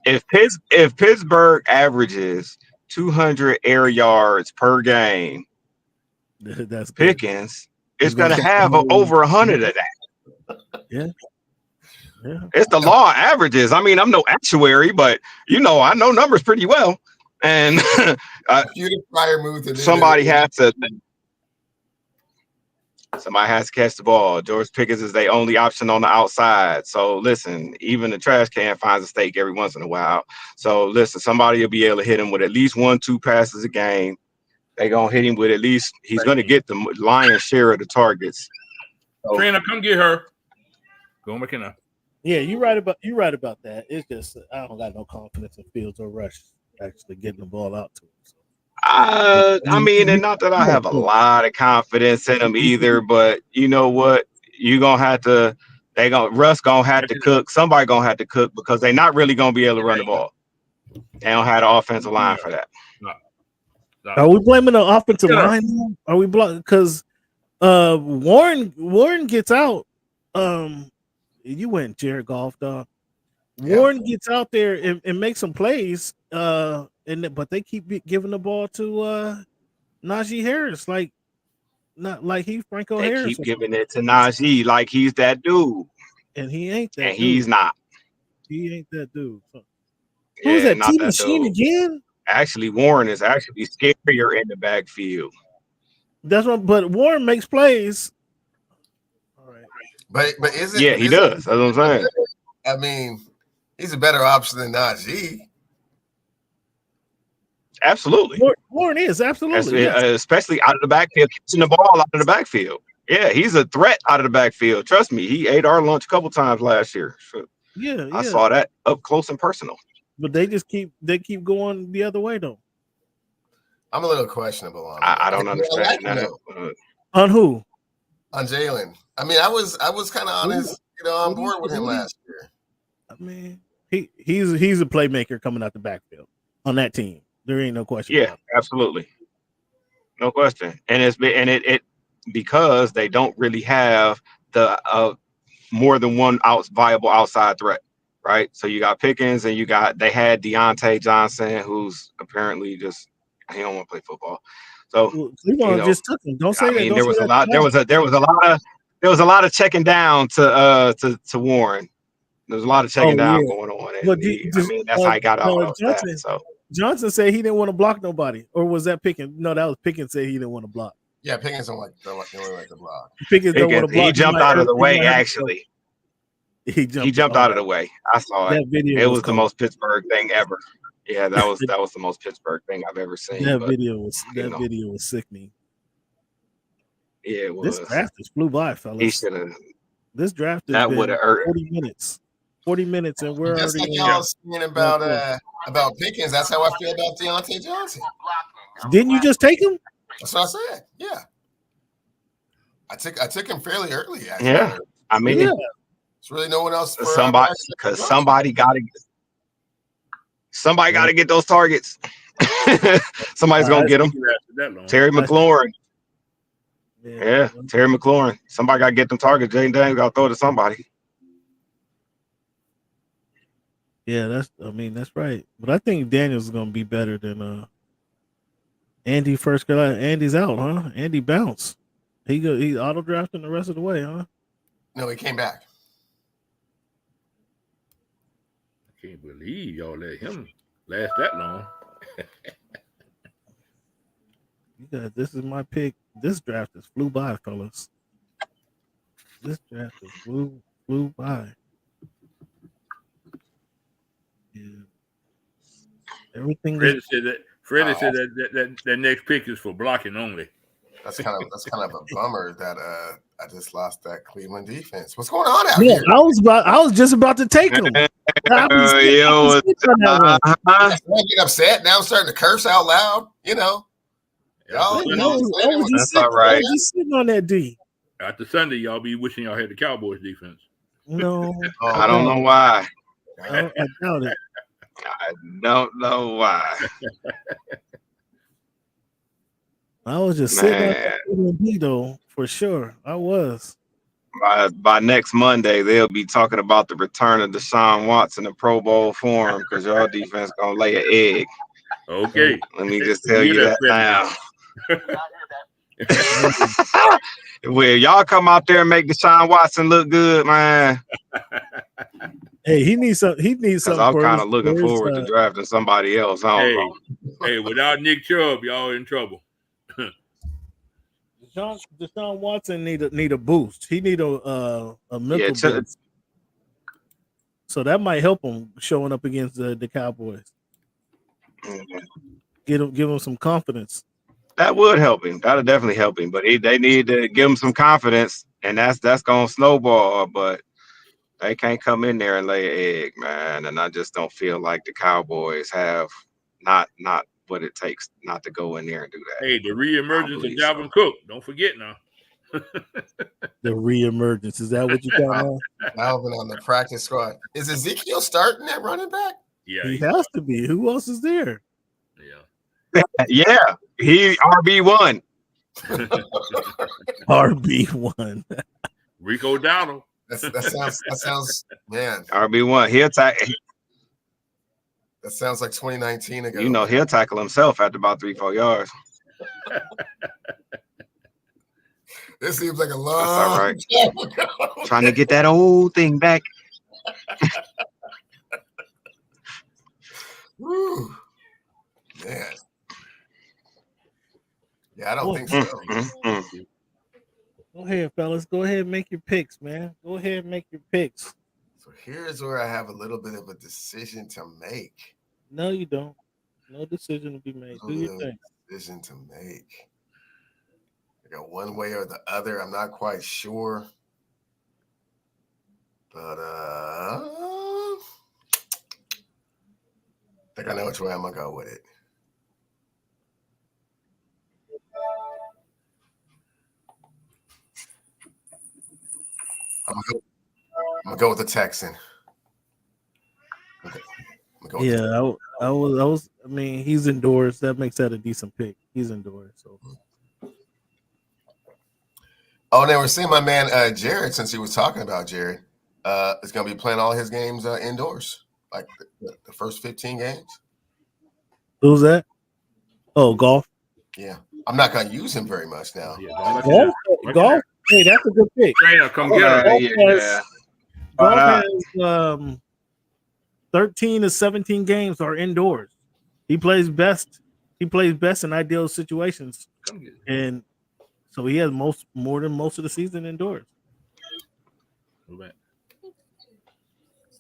if Pittsburgh averages 200 air yards per game, that's Pickens is going to have over 100 of that. Yeah. It's the law of averages. I mean, I'm no actuary, but I know numbers pretty well. And somebody has to catch the ball. George Pickens is the only option on the outside. So listen, even the trash can finds a steak every once in a while. So listen, somebody will be able to hit him with at least 1-2 passes a game. They're gonna hit him with at least he's gonna get the lion's share of the targets. So, Trainer, come get her. Go McKenna. Yeah, you're right about that. It's just I don't got no confidence in Fields or Rush actually getting the ball out to him. So. I mean, and not that I have a lot of confidence in them either, but you know what? Russ gonna have to cook. Somebody gonna have to cook because they're not really gonna be able to run the ball. They don't have the offensive line for that. No. Are we blaming the offensive line? Are we because Warren gets out? You went Jared Goff, dog. Warren gets out there and makes some plays, but they keep giving the ball to Najee Harris, not like he's Franco Harris. They keep giving it to Najee like he's that dude, and he ain't that. And he's not. He ain't that dude. Who's that? T Machine again? Actually, Warren is actually scarier in the backfield. That's what. But Warren makes plays. All right. But is it? Yeah, he does. That's what I'm saying. I mean, he's a better option than Najee. Absolutely. Warren is absolutely, especially out of the backfield, catching the ball out of the backfield. Yeah, he's a threat out of the backfield. Trust me, he ate our lunch a couple times last year. So I saw that up close and personal. But they keep going the other way though. I'm a little questionable on. I don't understand that. On who? On Jalen. I mean, I was kind of honest, on board with him last year. I mean, he's a playmaker coming out the backfield on that team. There ain't no question. Yeah, absolutely, no question. And it because they don't really have the more than one viable outside threat, right? So you got Pickens, and they had Deontay Johnson, who's apparently he don't want to play football. So just took him. Don't say that. I mean, there was a lot of checking down to Warren. There's a lot of checking down going on. That's how he got out of that. So. Johnson said he didn't want to block nobody, or was that Pickens? No, that was Pickens said he didn't want to block. Yeah, Pickens don't like the block. Pickens don't want to block. He jumped out of the way. Actually, he jumped out of the way. I saw it. It was the most Pittsburgh thing ever. Yeah, that was the most Pittsburgh thing I've ever seen. That video was sickening. Yeah, it was. This draft just flew by, fellas. He should have. This draft has been 40 minutes. 40 minutes, and we're already. Like y'all saying about Pickens. That's how I feel about Deontay Johnson. Didn't you just take him? That's what I said. Yeah, I took him fairly early. Actually. Yeah, I mean, it's really no one else. Somebody got to get those targets. Somebody's gonna get them. Terry McLaurin. Yeah, Terry McLaurin. Somebody got to get them targets. Jaden Daniels got to throw it to somebody. Yeah, that's right. But I think Daniels is gonna be better than Andy First Carolina. Andy's out, huh? Andy bounced. He's auto drafting the rest of the way, huh? No, he came back. I can't believe y'all let him last that long. This is my pick. This draft just flew by, fellas. This draft just flew by. Yeah. Everything is Freddie said that next pick is for blocking only. That's kind of a bummer that I just lost that Cleveland defense. What's going on out yeah, here? I was just about to take him. I was I get upset. Now I'm starting to curse out loud. You know. I was just sitting on that D. After Sunday, y'all be wishing y'all had the Cowboys defense. No. I don't know why. I doubt it. I don't know why. I was just sitting on that D though, for sure. I was. By next Monday, they'll be talking about the return of Deshaun Watson in Pro Bowl form because your defense gonna lay an egg. Okay. Let me just tell you that now. Well, y'all come out there and make Deshaun Watson look good, man. Hey, he needs something. Because I'm kind of looking forward to drafting somebody else. Hey, without Nick Chubb, y'all in trouble. Deshaun Watson need a boost. He need a mental boost. So that might help him showing up against the Cowboys. Give him some confidence. That would help him. That'll definitely help him. But they need to give him some confidence, and that's gonna snowball. But they can't come in there and lay an egg, man. And I just don't feel like the Cowboys have not what it takes not to go in there and do that. Hey, the reemergence of Dalvin Cook. Don't forget now. The reemergence. Is that what you got now? Dalvin on the practice squad. Is Ezekiel starting at running back? Yeah, he has to be. Who else is there? Yeah. Yeah, he RB1. RB1. Rico Dowdle. That sounds man. RB1. He'll tackle. That sounds like 2019 ago. You know, he'll tackle himself after about 3-4 yards. This seems like a long time ago. Trying to get that old thing back. Woo. Man. Yeah, I don't think so. Go ahead, fellas. Go ahead and make your picks, man. Go ahead and make your picks. So here's where I have a little bit of a decision to make. No, you don't. No decision to be made. Do your thing. Decision to make. I got one way or the other. I'm not quite sure. But I think I know which way I'm gonna go with it. I'm gonna go with the Texan. Okay. Yeah, I was. I mean, he's indoors. That makes that a decent pick. He's indoors, so. Oh, and then we're seeing my man Jared, since he was talking about Jared, is going to be playing all his games indoors, like the first 15 games. Who's that? Oh, golf. Yeah, I'm not going to use him very much now. Yeah, golf. Hey, that's a good pick. Come get him. Golf has 13 to 17 games are indoors. He plays best. He plays best in ideal situations, and so he has more than most of the season indoors.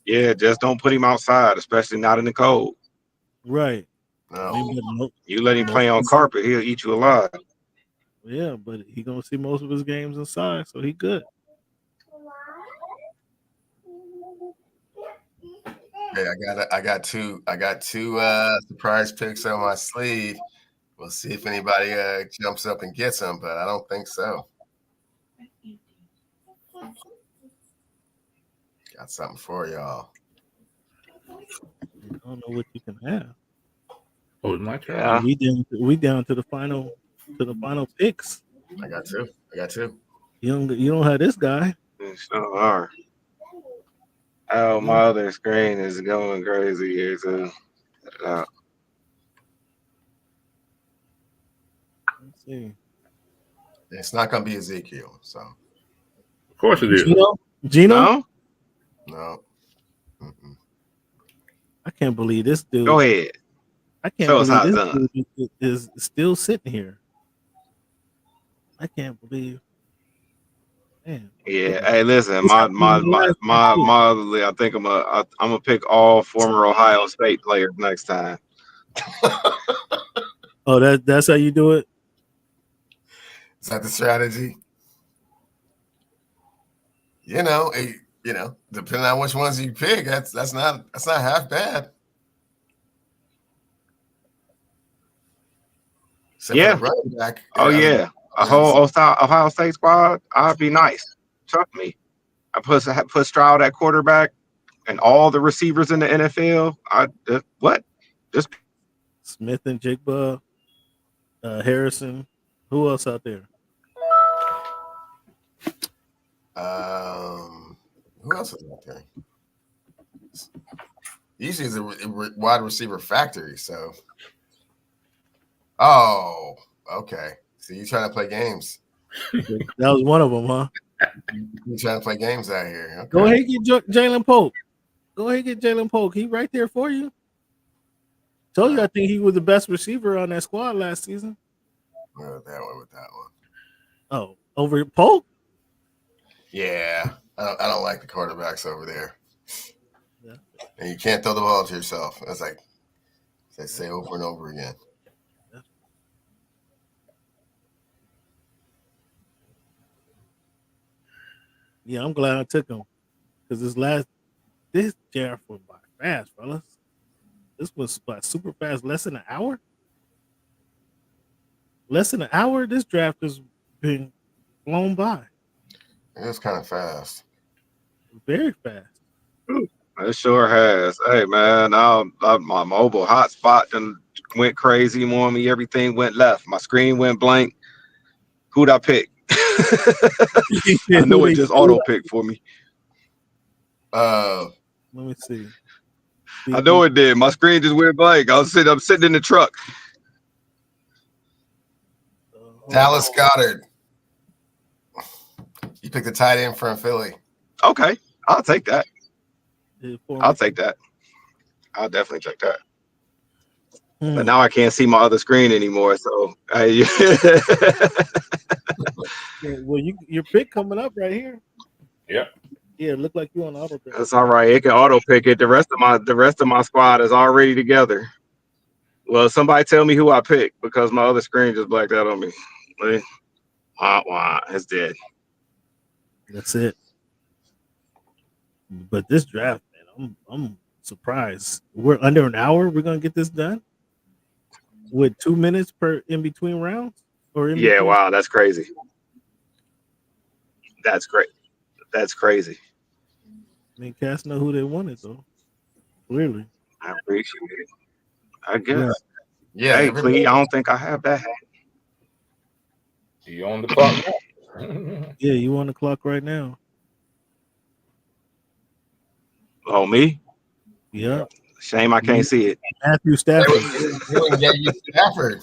Yeah, just don't put him outside, especially not in the cold. Right. No. You let him play on carpet, he'll eat you alive. Yeah, but he's gonna see most of his games inside, so he good. Hey, I got two surprise picks on my sleeve. We'll see if anybody jumps up and gets them, but I don't think so. Got something for y'all. I don't know what you can have. Oh, it's my turn. Yeah. We down to the final picks. I got two. You don't have this guy. So are. Oh, my other screen is going crazy here too. see. It's not going to be Ezekiel. So Of course it is. Gino? No? no. Mm-mm. I can't believe this dude. Go ahead. I can't Show us how believe it's this done. dude is still sitting here. I can't believe. Man. Yeah. Hey, listen, This my happened in the last one, too. I think I'm gonna pick all former Ohio State players next time. Oh, that's how you do it? Is that the strategy? Depending on which ones you pick, that's not half bad. Except Yeah. for the running back. Oh yeah. A whole Ohio State squad, I'd be nice. Trust me. I put Stroud at quarterback and all the receivers in the NFL. What? Just Smith and Jigba, Harrison. Who else out there? Who else is out there? Usually it's a wide receiver factory. So, okay. So you trying to play games? That was one of them, huh? You trying to play games out here? Okay. Go ahead and get Jalen Polk. Go ahead and get Jalen Polk. He right there for you. Told you, I think he was the best receiver on that squad last season. With that one. Oh, over Polk? Yeah, I don't like the quarterbacks over there. Yeah. And you can't throw the ball to yourself. That's like I say over and over again. Yeah, I'm glad I took him because this draft went by fast, fellas. This was by super fast, less than an hour. Less than an hour. This draft has been blown by. It was kind of fast. Very fast. it sure has. Hey man, my mobile hotspot and went crazy on me. Everything went left. My screen went blank. Who'd I pick? I know it just auto picked for me. Let me see. I know it did. My screen just went blank. I'm sitting in the truck. Dallas Goedert. You picked the tight end from Philly. Okay, I'll take that. I'll take that. I'll definitely take that. But now I can't see my other screen anymore. So, well, your pick coming up right here. Yeah. Yeah, it looked like you on auto pick. That's all right. It can auto pick it. The rest of my squad is already together. Well, somebody tell me who I picked because my other screen just blacked out on me. It's dead. That's it. But this draft, man, I'm surprised. We're under an hour. We're gonna get this done with 2 minutes per in between rounds. Yeah, wow, that's crazy. That's great. That's crazy. I mean, cats know who they wanted though. Clearly, I appreciate it. I guess. Yeah. Hey, Clee, I don't think I have that hat. You on the clock? yeah, you on the clock right now. Oh, me? Yeah. Shame I can't see it. Matthew Stafford. Stafford.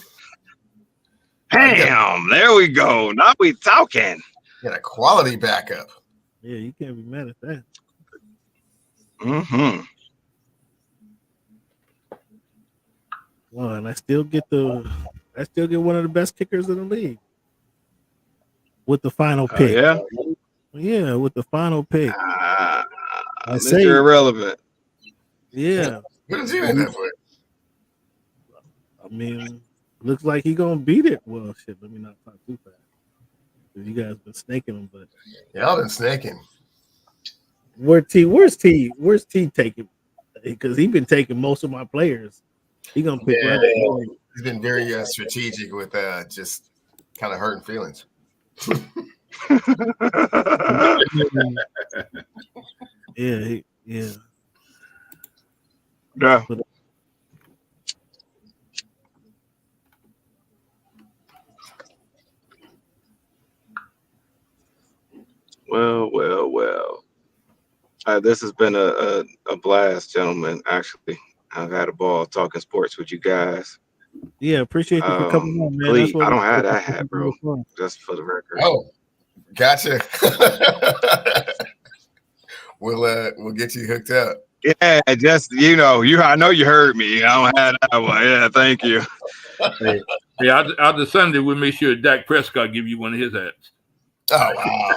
Damn, there we go. Now we talking. Get a quality backup. Yeah, you can't be mad at that. Mm-hmm. Well, and I still get one of the best kickers in the league with the final pick. Yeah. Yeah, with the final pick. I say you're irrelevant. Yeah. What did you end up with? I mean, looks like he gonna beat it. Well, shit. Let me not talk too fast. You guys been snaking him, but y'all been snaking. Where's T taking? Because he been taking most of my players. He gonna pick right there. He's been very strategic with just kind of hurting feelings. Yeah. But, Well. This has been a blast, gentlemen. Actually, I've had a ball talking sports with you guys. Yeah, appreciate you for coming on, man. Please, I don't have that hat, bro. Fun. Just for the record. Oh, gotcha. We'll get you hooked up. Yeah, just I know you heard me. I don't have that one. Yeah, thank you. Hey, after Sunday, we'll make sure Dak Prescott give you one of his hats. Oh wow.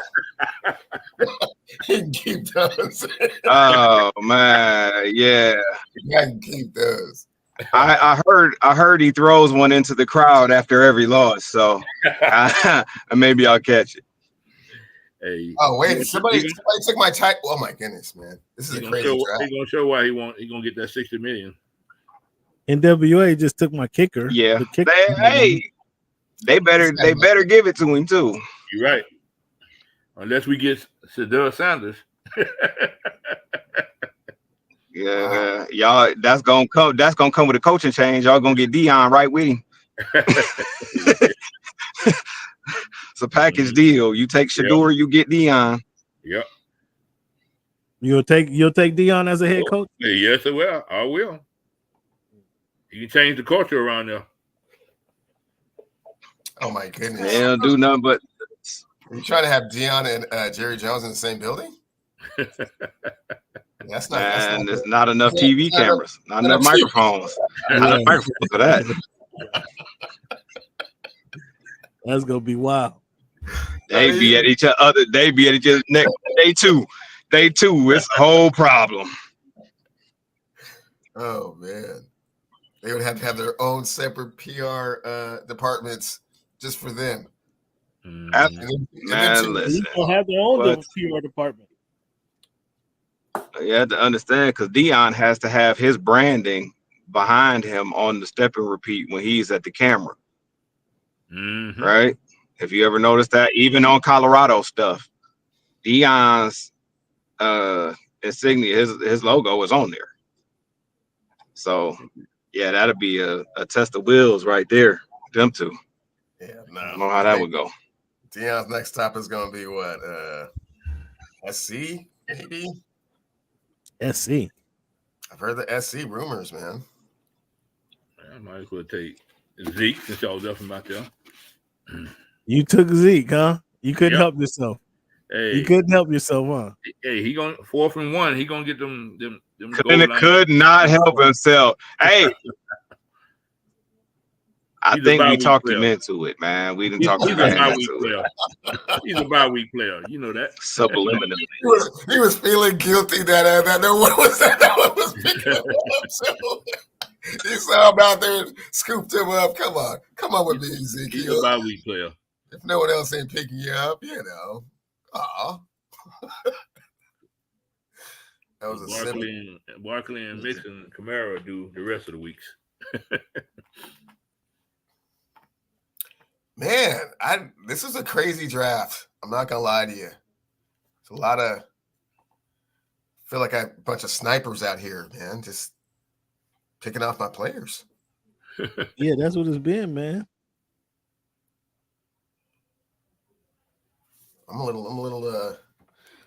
He can keep those. Oh man, yeah. I can keep those. I heard he throws one into the crowd after every loss, so maybe I'll catch it. Hey, oh wait, somebody took my tag. Oh my goodness, man, this is a crazy draft. He's gonna show why he gonna get that $60 million. NWA just took my kicker. Yeah, the kicker they better give it to him too. You're right. Unless we get Cedar Sanders. Yeah, y'all. That's gonna come. That's gonna come with a coaching change. Y'all gonna get Dion right with him. It's a package deal. You take Shador, you get Dion. Yep. You'll take Dion as a head coach? Yes, I will. I will. You can change the culture around there. Oh my goodness. They don't do nothing but. You trying to have Dion and Jerry Jones in the same building? That's not. There's not enough TV cameras, not enough microphones, not enough microphones for that. That's gonna be wild. They be at each other. They be at each other next day too. It's a whole problem. Oh man, they would have to have their own separate PR departments just for them. Man, listen. They have their own PR department. You have to understand, because Dion has to have his branding behind him on the step and repeat when he's at the camera. Mm-hmm. Right? If you ever noticed that, even on Colorado stuff, Dion's insignia, his logo is on there. So yeah, that'll be a test of wheels right there. Them two. Yeah, no. I don't know how that would go. Dion's next stop is gonna be what? SC, maybe? SC. I've heard the SC rumors, man. I might as well take Zeke since y'all was up from out there. You took Zeke, huh? You couldn't help yourself. Hey, you couldn't help yourself, huh? Hey, he going 4th and 1. He gonna get them. Could not help himself. Hey, I think we talked him into it, man. We didn't talk him into it. He's a bye-week player. You know that. Subliminally. He was feeling guilty that no one was picking him up. So he saw him out there and scooped him up. Come on with me, Ezekiel. He's a bye-week player. If no one else ain't picking you up, That was Barkley and Mixon and Kamara do the rest of the weeks. Man, this is a crazy draft. I'm not gonna lie to you. It's a lot of. I feel like I have a bunch of snipers out here, man. Just picking off my players. Yeah, that's what it's been, man. I'm a little.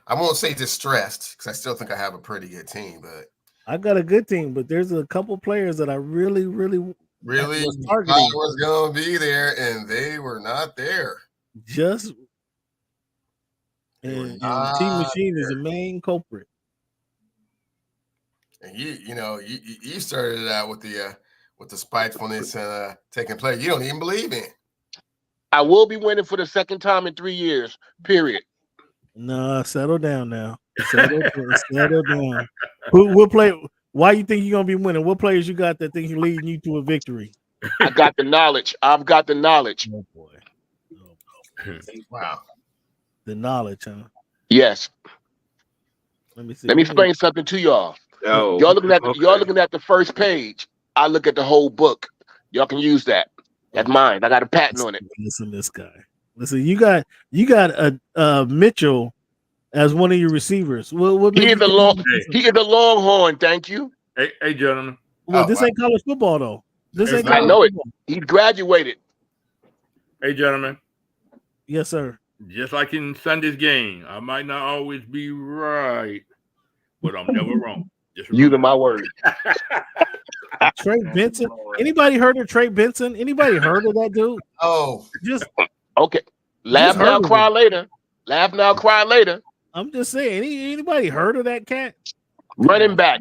I won't say distressed because I still think I have a pretty good team, but I got a good team. But there's a couple players that I really thought was going to be there, and they were not there. And Team Machine is the main culprit. And you started it out with the spitefulness and taking play. You don't even believe in. I will be winning for the second time in 3 years. Period. No, settle down now. Settle down. Who will play? Why you think you're gonna be winning? What players you got that think you're leading you to a victory? I got the knowledge. I've got the knowledge. Oh boy. Wow. The knowledge, huh? Yes. Let me see. Let me explain something to y'all. Oh, y'all looking at the first page. I look at the whole book. Y'all can use that. That's mine. I got a patent on it. Listen to this guy. Listen, you got a Mitchell as one of your receivers. He is a Longhorn. Thank you. Hey, gentlemen. Well, this ain't college football though. I know it. He graduated. Hey, gentlemen. Yes, sir. Just like in Sunday's game, I might not always be right, but I'm never wrong. Just Using my word. Trey Benson. Anybody heard of Trey Benson? Anybody heard of that dude? Oh, Just Okay. Laugh heard now, of cry him. later. Laugh now, cry later. I'm just saying. Anybody heard of that cat? Running back.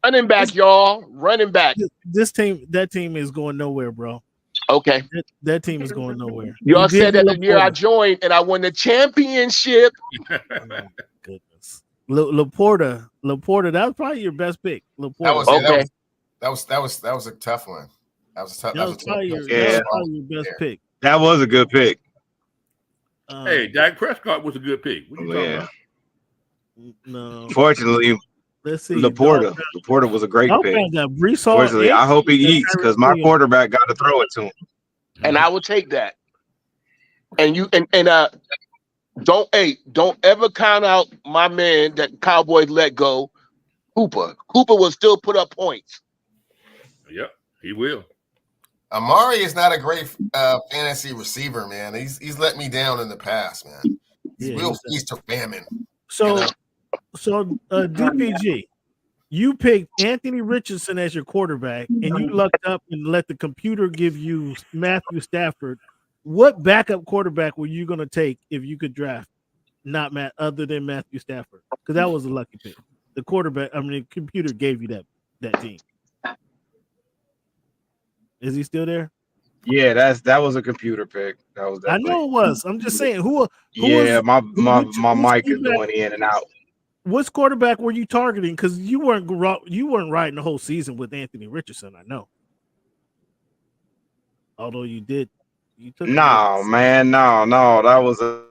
Running back, y'all. Running back. That team is going nowhere, bro. Okay. That team is going nowhere. Y'all You did said that the year I Laporta. joined and I won the championship. Oh, goodness. Laporta, that was probably your best pick. Laporta. That was a tough one. That was a tough. That was probably your best pick. That was a good pick. Hey, Dak Prescott was a good pick. What you talking about? No. Fortunately, let's see. Laporta was a great pick. Fortunately, I hope he eats because my quarterback got to throw it to him. And I will take that. And you don't ever count out my man that Cowboys let go, Cooper. Cooper will still put up points. Yep, he will. Amari is not a great fantasy receiver, man. He's let me down in the past, man. He's real feast or famine. So DPG, you picked Anthony Richardson as your quarterback, and you lucked up and let the computer give you Matthew Stafford. What backup quarterback were you going to take if you could draft other than Matthew Stafford? Because that was a lucky pick. The computer gave you that team. Is he still there? Yeah, that was a computer pick. I know it was. I'm just saying my mic is going in and out. Which quarterback were you targeting? Because you weren't riding the whole season with Anthony Richardson. I know. Although you did, you took. No, man, no. That was a.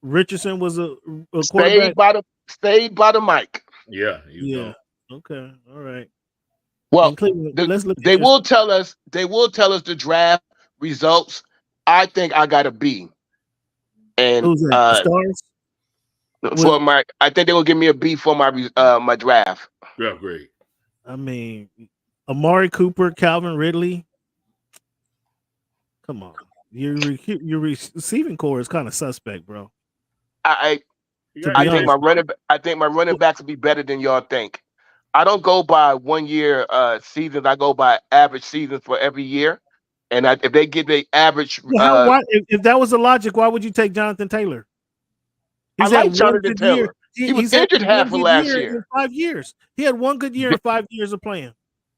Richardson was a quarterback. Stayed by the mic. Yeah. Okay. All right. Well, they will tell us the draft results. I think I got a B. And who's that? Stars? I think they will give me a B for my draft. Yeah, great. I mean, Amari Cooper, Calvin Ridley. Come on, your receiving core is kind of suspect, bro. I think my running backs will be better than y'all think. I don't go by 1 year seasons. I go by average seasons for every year. And if they get the average, if that was the logic, why would you take Jonathan Taylor? I like Jonathan Taylor. He was injured half of last year. In 5 years, he had one good year in 5 years of playing.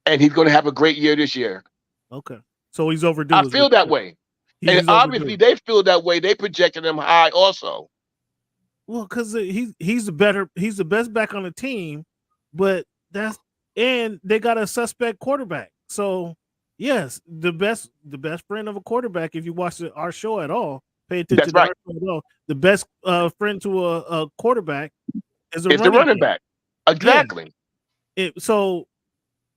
And he's going to have a great year this year. Okay, so he's overdue. I feel that way, and obviously they feel that way. They projected him high also. Well, because he's the best back on the team, but and they got a suspect quarterback. So yes, the best friend of a quarterback, if you watch our show at all, pay attention to our show at all. The best friend to a quarterback is the running back. Exactly. Yeah.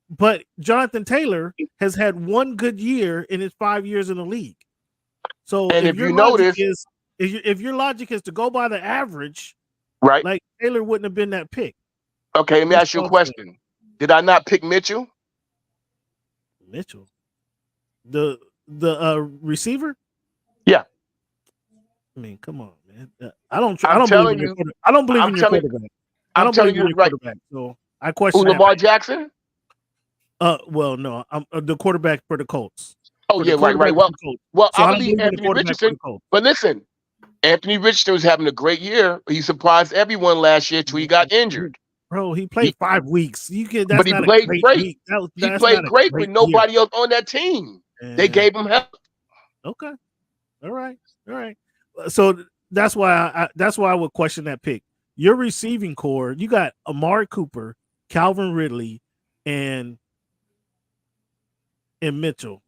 But Jonathan Taylor has had one good year in his 5 years in the league. So and if you notice, if your logic is to go by the average, right? Like Taylor wouldn't have been that pick. Okay, let me ask you a question. Did I not pick Mitchell? The receiver? Yeah. I mean, come on, man. I don't believe in your quarterback. I don't believe in your quarterback. I don't believe in your quarterback. So I question Lamar Jackson? Well, no, I'm the quarterback for the Colts. Oh, yeah, right. Well, I believe Anthony Richardson. But listen, Anthony Richardson was having a great year. He surprised everyone last year till he got injured. Bro, he played 5 weeks. But he played great. He played great with nobody else on that team. They gave him help. Okay. All right. So that's why I would question that pick. Your receiving core, you got Amari Cooper, Calvin Ridley, and Mitchell.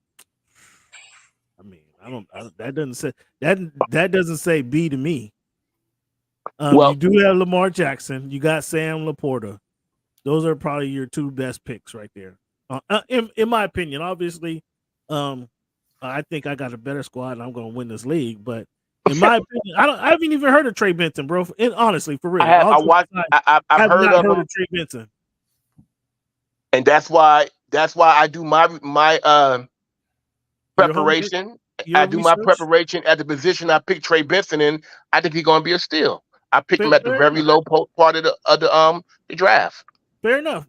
I mean, that doesn't say B to me. You do have Lamar Jackson. You got Sam Laporta. Those are probably your two best picks right there. In my opinion, obviously, I think I got a better squad and I'm going to win this league. But in my opinion, I haven't even heard of Trey Benson, bro. Honestly, for real, I've heard of Trey Benson, and that's why I do my preparation. I do my preparation at the position I picked Trey Benson in. I think he's going to be a steal. I picked him at the very low part of the draft. Fair enough.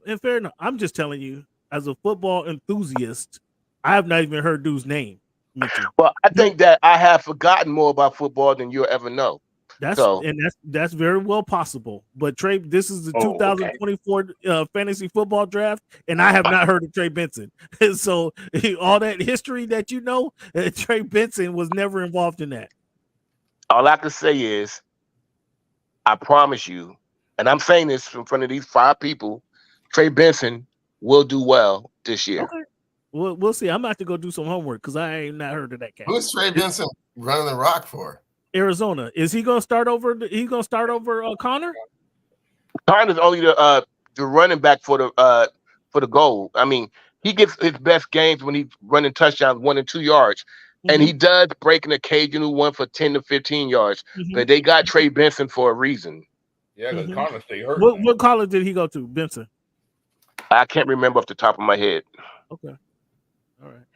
I'm just telling you, as a football enthusiast, I have not even heard dude's name mentioned. Well, I think that I have forgotten more about football than you'll ever know. That's very well possible. But Trey, this is the 2024 fantasy football draft, and I have not heard of Trey Benson. So all that history that you know, Trey Benson was never involved in that. All I can say is, I promise you, and I'm saying this in front of these 5 people, Trey Benson will do well this year. Okay. We'll see. I'm about to go do some homework because I ain't not heard of that cat. Who's Trey Benson running the rock for? Arizona. Is he going to start over? He's going to start over Connor? Connor's only the running back for the goal. I mean, he gets his best games when he's running touchdowns 1 and 2 yards. And he does break an occasional one for 10 to 15 yards. But they got Trey Benson for a reason. Yeah, because Connor stayed hurt. What college did he go to, Benson? I can't remember off the top of my head. Okay. All right.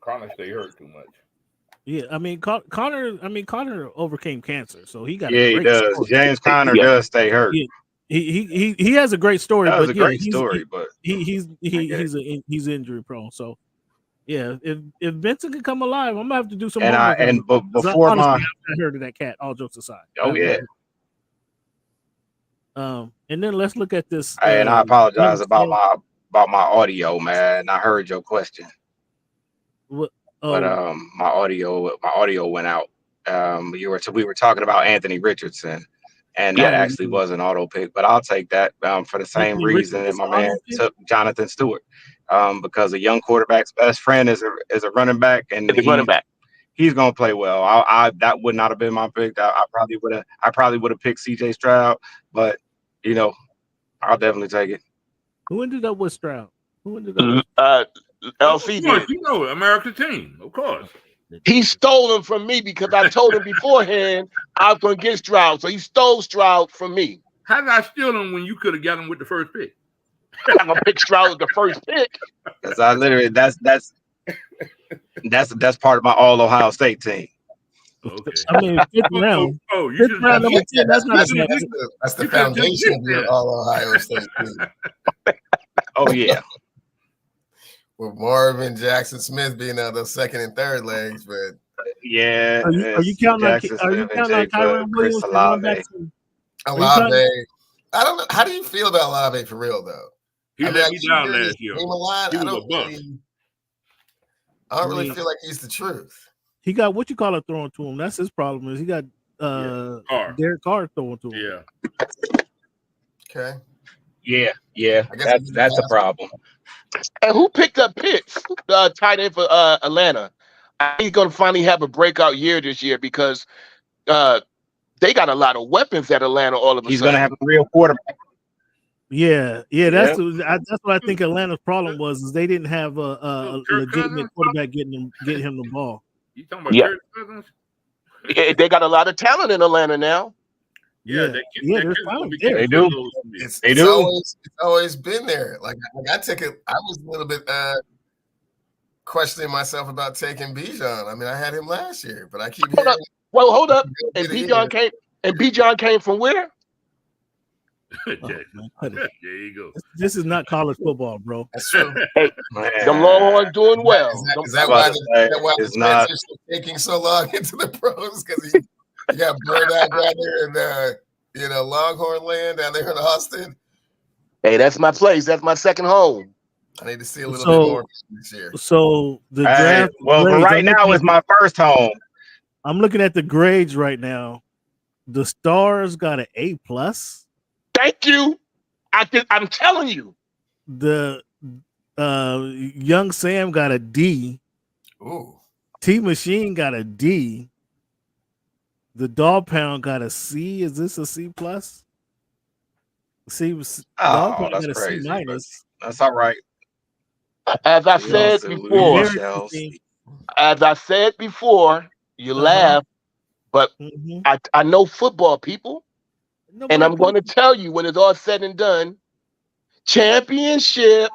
Connor stayed hurt too much. Yeah, I mean, Connor overcame cancer, so he got. Yeah, he does. Story. James Conner does stay hurt. Yeah. He has a great story. That was but a great story, but he's injury prone. So yeah, if Benson can come alive, I'm gonna have to do some. But before honestly, I heard of that cat. All jokes aside. Oh yeah. And then let's look at this. And I apologize about my audio, man. I heard your question. But my audio went out. We were talking about Anthony Richardson, and that actually was an auto pick. But I'll take that for the same reason that my man took Jonathan Stewart, because a young quarterback's best friend is a running back, and he's gonna play well. I that would not have been my pick. I probably would have picked C.J. Stroud, but I'll definitely take it. Who ended up with Stroud? LC did. You know, American team, of course. He stole him from me because I told him beforehand I was going to get Stroud. So he stole Stroud from me. How did I steal him when you could have got him with the first pick? I'm going to pick Stroud with the first pick. Because I literally, that's part of my all Ohio State team. Okay. I mean, fifth round. That's the foundation of your all Ohio State team. Oh yeah. With Marvin Jackson Smith being on the second and third legs, but yeah. Are you counting on Kyron Williams? Olave. I don't know. How do you feel about Olave for real though? He let me down last year. I don't really feel like he's the truth. He got what you call it throwing to him. That's his problem. Is he got Derek Carr throwing to him? Yeah. Okay. Yeah. That's a problem. And who picked up Pitts, tight end for Atlanta? I think he's going to finally have a breakout year this year because they got a lot of weapons at Atlanta all of a sudden. He's going to have a real quarterback. Yeah. That's what I think Atlanta's problem was, is they didn't have a legitimate quarterback getting him the ball. You talking about Kirk Cousins? Yeah, they got a lot of talent in Atlanta now. Yeah, they do. It's always been there. Like I was a little bit questioning myself about taking Bijan. I mean, I had him last year, but I keep hearing. Hold up. And Bijan came from where? There you go. This is not college football, bro. That's true. Hey, the Longhorns doing well. Is that why the transition is taking so long into the pros? Because you got burned out down there in Longhorn land down there in Austin. Hey, that's my place. That's my second home. I need to see a little bit more this year. So the draft. Well, right now is my first home. I'm looking at the grades right now. The Stars got an A+. Thank you. I'm telling you. The Young Sam got a D. Ooh. T Machine got a D. The Dog Pound got a C. Is this a C+? Dog Pound got a crazy, C-. That's all right. As I said before, you laugh, but I know football, people. And I'm going to tell you, when it's all said and done, championship.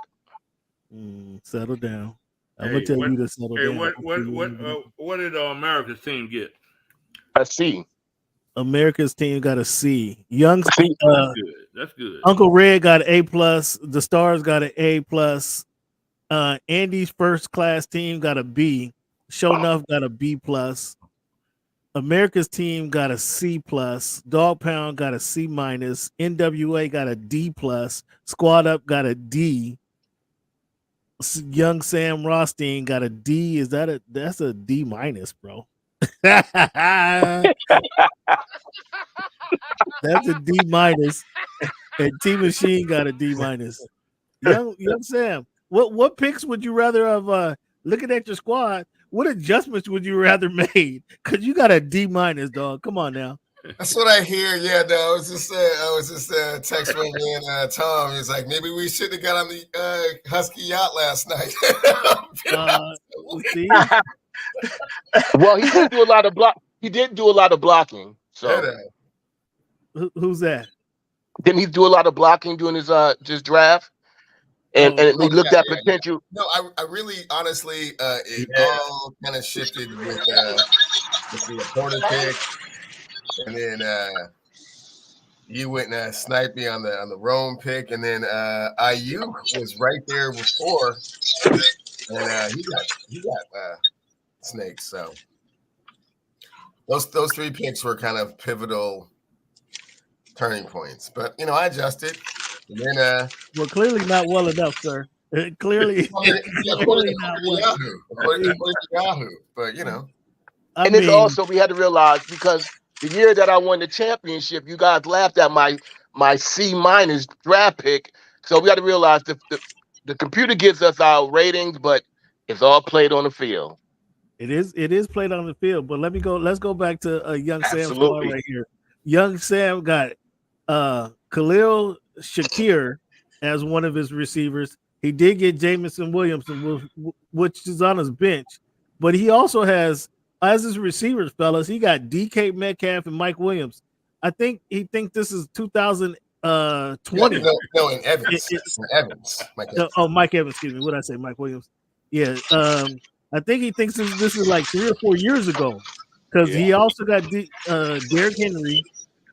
Settle down. I'm gonna tell you to settle down. What did America's team get? A C. America's team got a C. Young That's good. That's good. Uncle Red got an A+. The Stars got an A+. Andy's first class team got a B. Show Enough got a B+. America's team got a C+. Dog Pound got a C-. NWA got a D+. Squad Up got a D. Young Sam Rothstein got a D. That's a D-, bro. That's a D-. And T Machine got a D-. Young Sam, what picks would you rather have? Looking at your squad, what adjustments would you rather made? Because you got a D-, dog. Come on now. That's what I hear. Yeah, no, I was just text from me and Tom. He's like, maybe we should have got on the Husky yacht last night. See? Well, he didn't do a lot of He didn't do a lot of blocking. So who's that? Didn't he do a lot of blocking during his draft? And we looked at potential. No, I really, honestly, it all kind of shifted with the reporter pick. And then you went and sniped me on the Rome pick, and then IU was right there before, and he got snakes. So those three picks were kind of pivotal turning points. But I adjusted, and then well, clearly not well enough, sir. Clearly not well. According to Yahoo, but and it's also we had to realize because. The year that I won the championship, you guys laughed at my C- draft pick. So we got to realize the computer gives us our ratings, but it's all played on the field. It is played on the field. But let's go back to Young Sam right here. Young Sam got Khalil Shakir as one of his receivers. He did get Jamison Williamson, which is on his bench, but he also has. As his receivers, fellas, he got DK Metcalf and Mike Williams. I think he thinks this is 2020. No, in Evans. Mike Evans. Mike Evans, excuse me. What did I say? Mike Williams. Yeah. I think he thinks this is like 3 or 4 years ago. Because he also got Derrick Henry,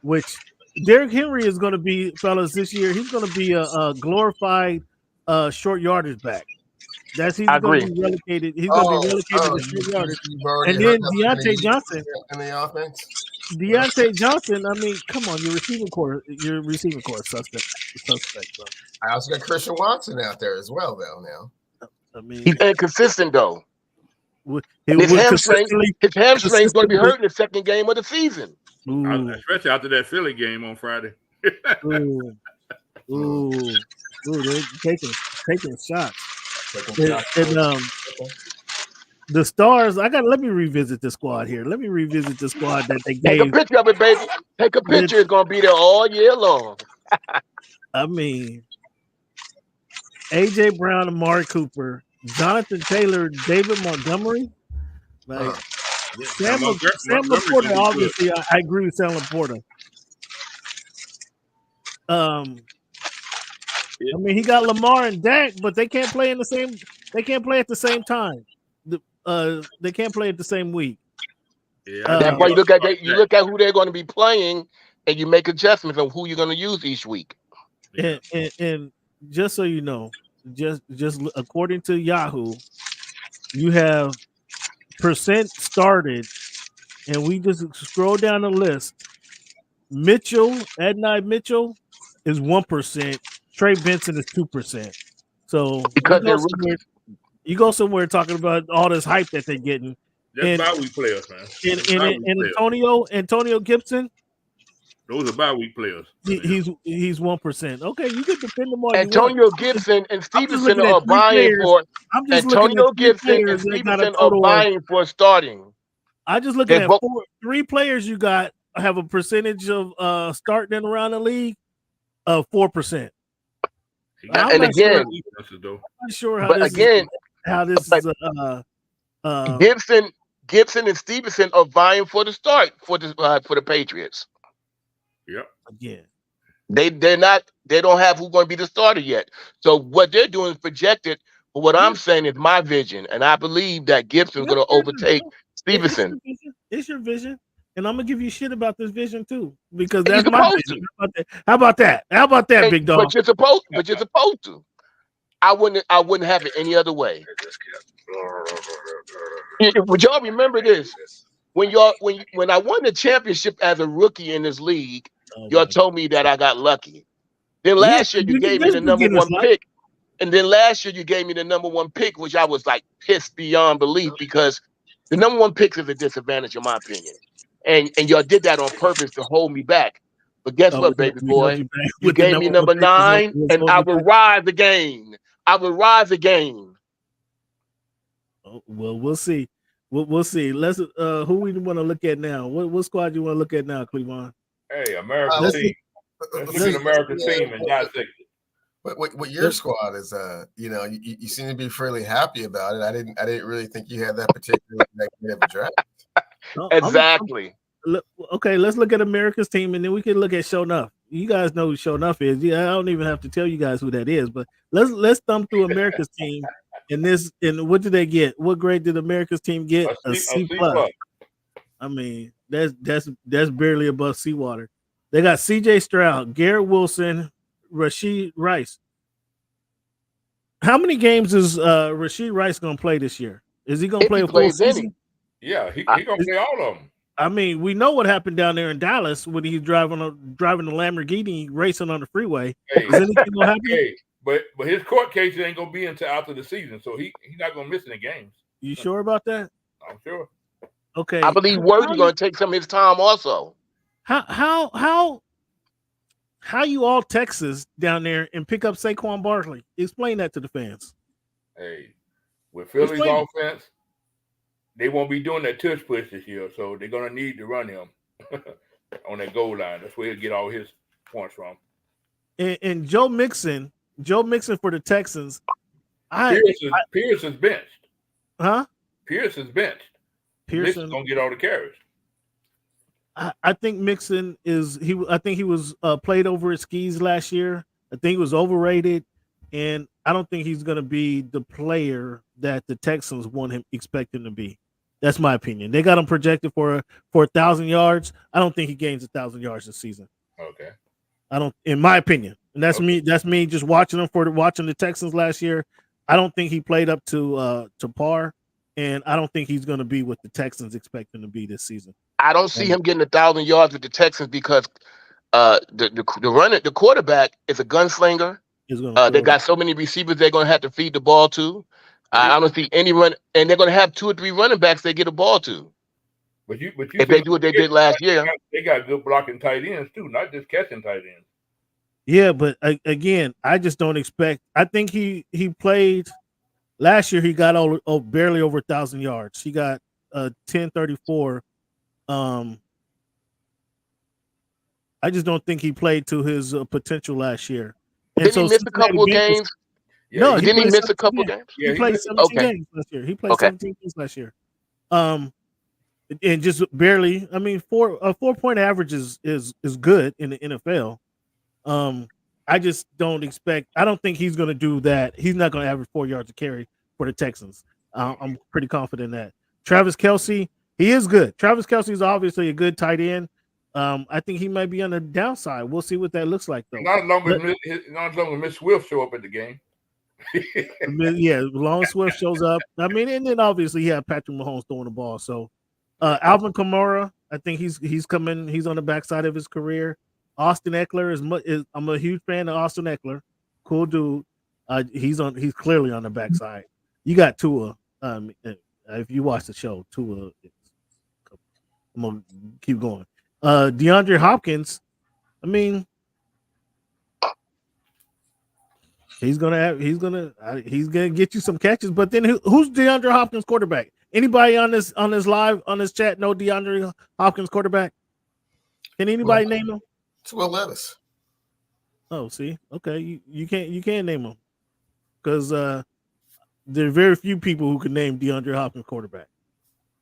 which Derrick Henry is going to be, fellas, this year, he's going to be a glorified short yardage back. He's going to be relegated. He's going to be relegated to short yardage. And then Deontay Johnson in the offense. Deontay Johnson. I mean, come on, your receiving core is suspect. Bro. I also got Christian Watson out there as well, though. Now, I mean, he's inconsistent though. His hamstring's going to be hurt in the second game of the season. Especially after that Philly game on Friday. They're taking shots. And the Stars, let me revisit the squad here. Let me revisit the squad that they gave. Take a picture of it, baby. Take a picture. It's going to be there all year long. I mean, AJ Brown, Amari Cooper, Jonathan Taylor, David Montgomery. Like Sam Laporta, obviously, I agree with Sam Laporta. I mean, he got Lamar and Dak, but they can't play the same time. They can't play at the same week. Yeah, that's why you look at who they're going to be playing, and you make adjustments on who you're going to use each week. And just so you know, just according to Yahoo, you have percent started, and we just scroll down the list. Adonai Mitchell is 1%. Trey Benson is 2%. So because you go somewhere talking about all this hype that they're getting. That's bye-week players, man. And Antonio Gibson. Those are bye-week players. He's 1%. Okay, you can defend them all. Antonio Gibson and Stevenson are vying for. Antonio Gibson and Stevenson are vying for starting. I just looking at 3 players you got have a percentage of starting around the league of 4%. And again, I'm not sure how this is. Gibson and Stevenson are vying for the start for the Patriots. Yep. Again, they don't have who's going to be the starter yet. So what they're doing is projected. But what I'm saying is my vision, and I believe that Gibson's going to overtake Stevenson. It's your vision. and I'm gonna give you shit about this vision too, because And you're that's my supposed vision. to. How about that? How about that, big dog? But you're supposed to. I wouldn't have it any other way. Would y'all remember this? When I won the championship as a rookie in this league, y'all told me that I got lucky. Then last year you gave me the number one pick. And then last year you gave me the number one pick, which I was like pissed beyond belief because the number one pick is a disadvantage in my opinion. And y'all did that on purpose to hold me back. But guess what, baby boy? You gave me number 9 and I will rise again. I will rise again. Oh, well, we'll see. We'll see. Let's who we want to look at now? What squad you want to look at now, Cleveland? Hey, American team. Let's look at American team and dissect it. What your squad is, you seem to be fairly happy about it. I didn't really think you had that particular negative draft. No, exactly. Okay, let's look at America's team, and then we can look at Show Enough. You guys know who Show Enough is. Yeah, I don't even have to tell you guys who that is. But let's thumb through America's team. And what did they get? What grade did America's team get? A C plus. I mean, that's barely above seawater. They got C.J. Stroud, Garrett Wilson, Rashid Rice. How many games is Rashid Rice going to play this year? Is he going to play a full season? Yeah, he going to play all of them. I mean, we know what happened down there in Dallas when he's driving the Lamborghini racing on the freeway. Hey, is anything going to happen? Hey, but his court case ain't going to be until after the season, so he's not going to miss any games. You sure about that? I'm sure. Okay. I believe Word is going to take some of his time also. How you all Texas down there and pick up Saquon Barkley? Explain that to the fans. Hey, with Philly's offense, they won't be doing that tush push this year, so they're going to need to run him on that goal line. That's where he'll get all his points from. And Joe Mixon for the Texans. Pierce is benched. Huh? Pierce is benched. Mixon's going to get all the carries. I think Mixon I think he was played over his skis last year. I think he was overrated, and I don't think he's going to be the player that the Texans expect him to be. That's my opinion. They got him projected for 1,000 yards. I don't think he gains 1,000 yards this season. Okay. I don't, in my opinion, and that's me. That's me just watching him watching the Texans last year. I don't think he played up to par, and I don't think he's going to be what the Texans expect him to be this season. I don't see him getting 1,000 yards with the Texans because the quarterback is a gunslinger. They got so many receivers they're going to have to feed the ball to. I don't see any run, and they're going to have 2 or 3 running backs they get a ball to. But if they do what they did last year, they got good blocking tight ends too, not just catching tight ends. Yeah, but again, I just don't expect. I think he played last year. He got barely over 1,000 yards. He got 1034. I just don't think he played to his potential last year. And didn't he miss a couple of games? No, didn't he miss a couple games? Yeah, he played 17 games last year. He played 17 games last year. And just barely. I mean, 4-point average is good in the NFL. I just don't expect. I don't think he's going to do that. He's not going to average 4 yards a carry for the Texans. I'm pretty confident in that. Travis Kelce, he is good. Travis Kelce is obviously a good tight end. I think he might be on the downside. We'll see what that looks like, though. Not as long as Miss Swift show up at the game. Yeah, long Swift shows up. I mean, and then obviously you have Patrick Mahomes throwing the ball. So Alvin Kamara, I think he's coming. He's on the backside of his career. Austin Eckler I'm a huge fan of Austin Eckler. Cool dude. He's clearly on the backside. You got Tua. If you watch the show, Tua. I'm gonna keep going. DeAndre Hopkins. I mean, he's gonna get you some catches. But then who's DeAndre Hopkins quarterback? Anybody on this chat know DeAndre Hopkins quarterback? Can anybody name him? It's Will Levis. Oh, see, okay, you can't name him because there are very few people who can name DeAndre Hopkins quarterback.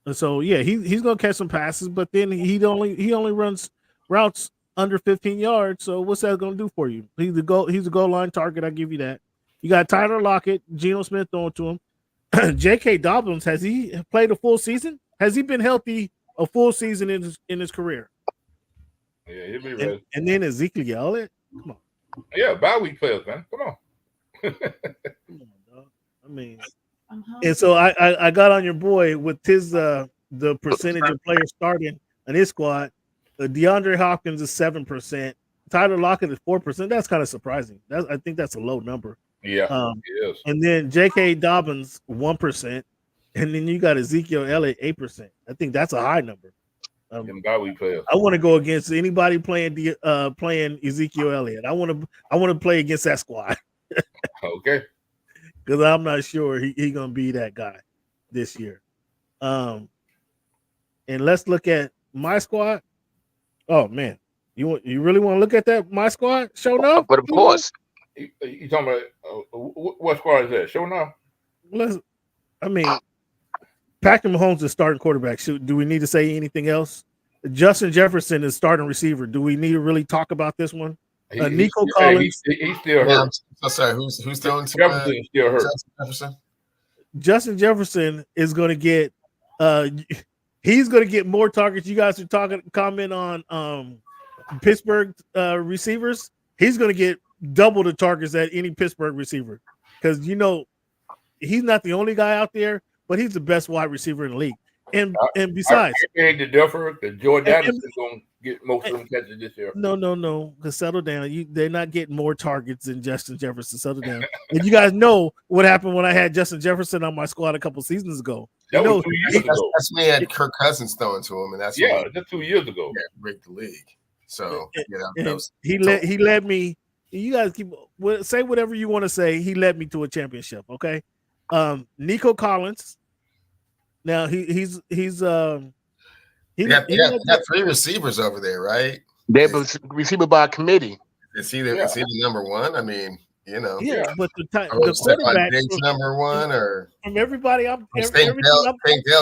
And so yeah, he's gonna catch some passes, but then he only runs routes under 15 yards. So what's that gonna do for you? He's a goal line target. I give you that. You got Tyler Lockett, Geno Smith throwing to him. J.K. Dobbins, has he played a full season? Has he been healthy a full season in his career. Yeah, he'll be ready. And then Ezekiel Elliott. Come on. Yeah, bye week players, man. Come on. Come on, dog. I mean, and so I got on your boy with his the percentage of players starting in his squad. DeAndre Hopkins is 7%. Tyler Lockett is 4%. That's kind of surprising. I think that's a low number. Yeah, it is. And then J.K. Dobbins 1%, and then you got Ezekiel Elliott 8%. I think that's a high number. Bye week players. I want to go against anybody playing Ezekiel Elliott. I want to play against that squad. Okay. Because I'm not sure he gonna be that guy this year. And let's look at my squad. Oh man, you really want to look at that my squad? Show enough. But of course, you talking about what squad is that? Show enough. Patrick Mahomes is starting quarterback. Do we need to say anything else? Justin Jefferson is starting receiver. Do we need to really talk about this one? Nico Collins. He's still hurt. Yeah, I'm so sorry. Who's throwing to Jefferson still hurt. Jefferson? Justin Jefferson is going to get he's going to get more targets. You guys are comment on Pittsburgh receivers. He's going to get double the targets that any Pittsburgh receiver, because he's not the only guy out there, but he's the best wide receiver in the league. And besides, I beg to differ because Jordan Addison is going to get most of them catches this year. No, because settle down. They're not getting more targets than Justin Jefferson. Settle down. And you guys know what happened when I had Justin Jefferson on my squad a couple seasons ago. That was 2 years ago. That's me had Kirk Cousins throwing to him, and that's that's 2 years ago. Rigged the league. So he led me. You guys say whatever you want to say. He led me to a championship. Okay, Nico Collins. Now he's got 3 receivers over there, right? They're received by a committee. Is he the number one? I mean, but the quarterback number one, or from everybody. Dale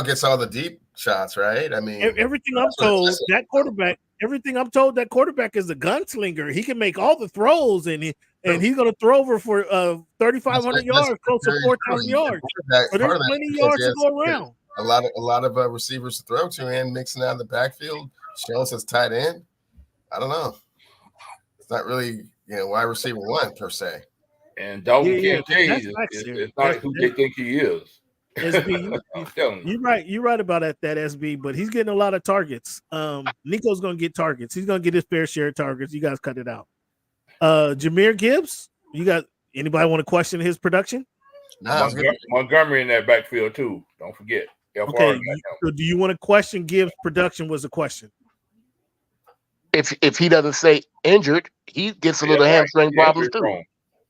gets all the deep shots, right? I mean, everything I'm told that quarterback is a gunslinger. He can make all the throws, and he's going to throw over for 3,500 yards, close to 4,000 yards. So there's plenty of yards to go around. A lot of receivers to throw to, and mixing out of the backfield. Shells as tight end. I don't know. It's not really wide receiver one per se. And Dalton Kincaid is not who they think he is. SB, you're right about that SB, but he's getting a lot of targets. Nico's gonna get targets. He's gonna get his fair share of targets. You guys cut it out. Jahmyr Gibbs, anybody want to question his production? Montgomery in that backfield too. Don't forget. Okay, so do you want to question Gibbs' production? Was a question. If he doesn't say injured, he gets a little hamstring problems too.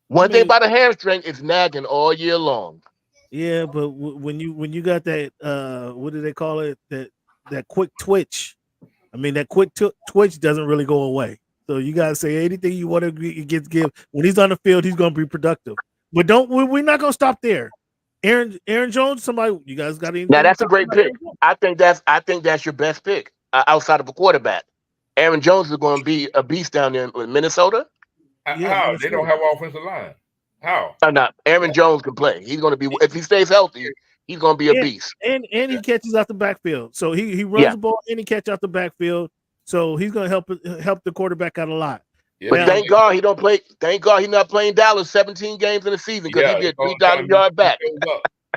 One thing about a hamstring is nagging all year long. Yeah, but when you got that what do they call it? That quick twitch. I mean, that quick twitch doesn't really go away. So you guys say anything you want to get Gibbs. When he's on the field, he's going to be productive. But we're not going to stop there. Aaron Jones, somebody, you guys got anything? Now that's a great pick. I think that's your best pick outside of a quarterback. Aaron Jones is going to be a beast down there in Minnesota. How? They don't have offensive line. How? Not. Aaron Jones can play. He's going to be, if he stays healthy, he's going to be a beast. And he catches out the backfield. So he runs the ball and he catches out the backfield. So he's going to help the quarterback out a lot. Yeah. But thank God he don't play. Thank God he's not playing Dallas 17 games in the season because he'd be a 3,000 yard back.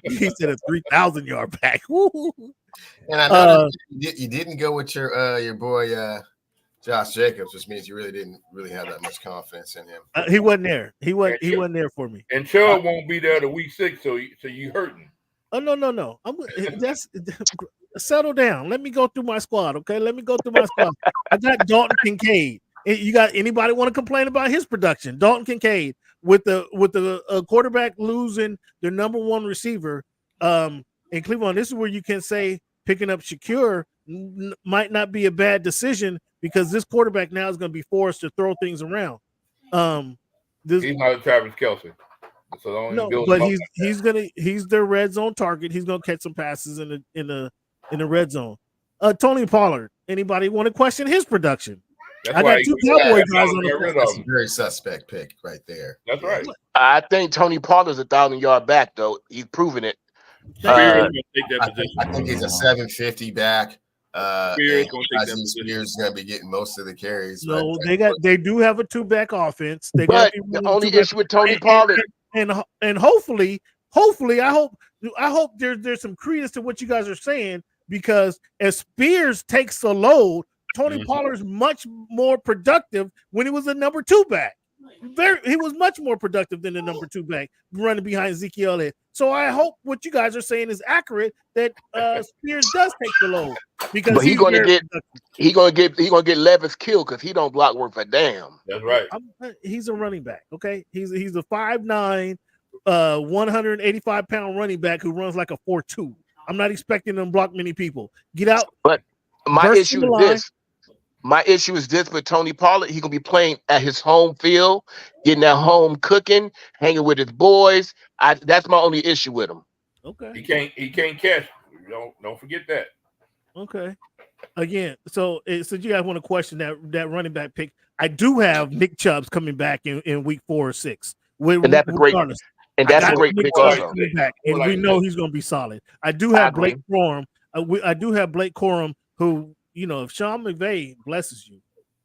He said a 3,000 yard back. And I know you didn't go with your boy Josh Jacobs, which means you really didn't have that much confidence in him. He wasn't there. He wasn't there for me. And Chubb won't be there to week 6, so you hurting. Oh no. That's settle down. Let me go through my squad, okay? Let me go through my squad. I got Dalton Kincaid. You got anybody want to complain about his production? Dalton Kincaid with the quarterback losing their number one receiver in Cleveland. This is where you can say picking up Shakur might not be a bad decision because this quarterback now is going to be forced to throw things around. He's not Travis Kelce. So but he's their red zone target. He's going to catch some passes in the red zone. Tony Pollard. Anybody want to question his production? I got 2 Cowboy guys on the field. That's a very suspect pick right there. That's right. I think Tony Pollard's a 1,000-yard back, though. He's proven it. I think he's a 750 back. And Isaiah Spears is going to be getting most of the carries. No, they do have a 2-back offense. But the only issue with Tony Pollard and hopefully I hope there's some credence to what you guys are saying, because as Spears takes the load, Tony Pollard's much more productive when he was a number 2 back. He was much more productive than the number 2 back running behind Ezekiel Elliott. So I hope what you guys are saying is accurate, that Spears does take the load, because he's gonna get Levis killed because he don't block worth a damn. That's right. He's a running back. Okay, he's a 5'9", 185-pound running back who runs like a 4.2. I'm not expecting him to block many people. Get out. But my issue is this with Tony Pollard. He's gonna be playing at his home field, getting at home cooking, hanging with his boys. That's my only issue with him. Okay. He can't catch. Don't forget that. Okay. Again, so you guys want to question that running back pick. I do have Nick Chubb's coming back in week 4 or 6. And that's a great pick also. And we know he's going to be solid. I do have Blake Corum. I do have Blake Corum, who, if Sean McVay blesses you,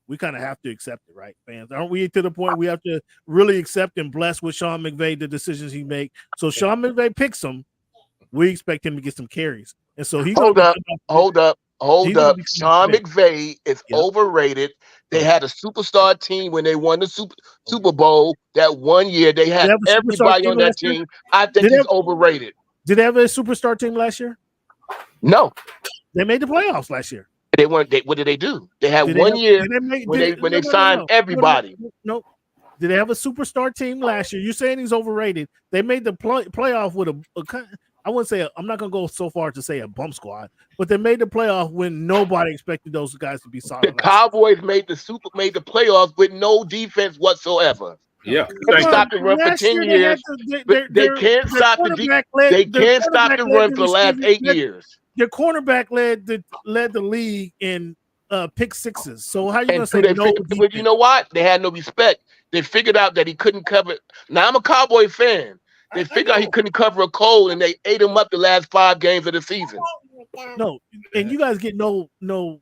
we kind of have to accept it, right, fans? Aren't we to the point we have to really accept and bless with Sean McVay, the decisions he make? So Sean McVay picks him. We expect him to get some carries. And so he's hold up. Sean McVay is overrated. They had a superstar team when they won the Super Bowl that one year. They had everybody on that team. I think he's overrated. Did they have a superstar team last year? No. They made the playoffs last year. They weren't. What did they do? They had one year when they signed everybody. No. Did they have a superstar team last year? You're saying he's overrated. They made the playoff with I wouldn't say I'm not gonna go so far to say a bump squad, but they made the playoff when nobody expected those guys to be solid. The Cowboys made the playoffs with no defense whatsoever. Yeah, they stopped the run for 10 years. They can't stop the run for the last 8 years. Their cornerback led the league in pick sixes. So how you gonna say no? But you know what? They had no respect. They figured out that he couldn't cover. Now I'm a Cowboy fan. They figured out he couldn't cover a cold, and they ate him up the last 5 games of the season. No, and you guys get no. I'm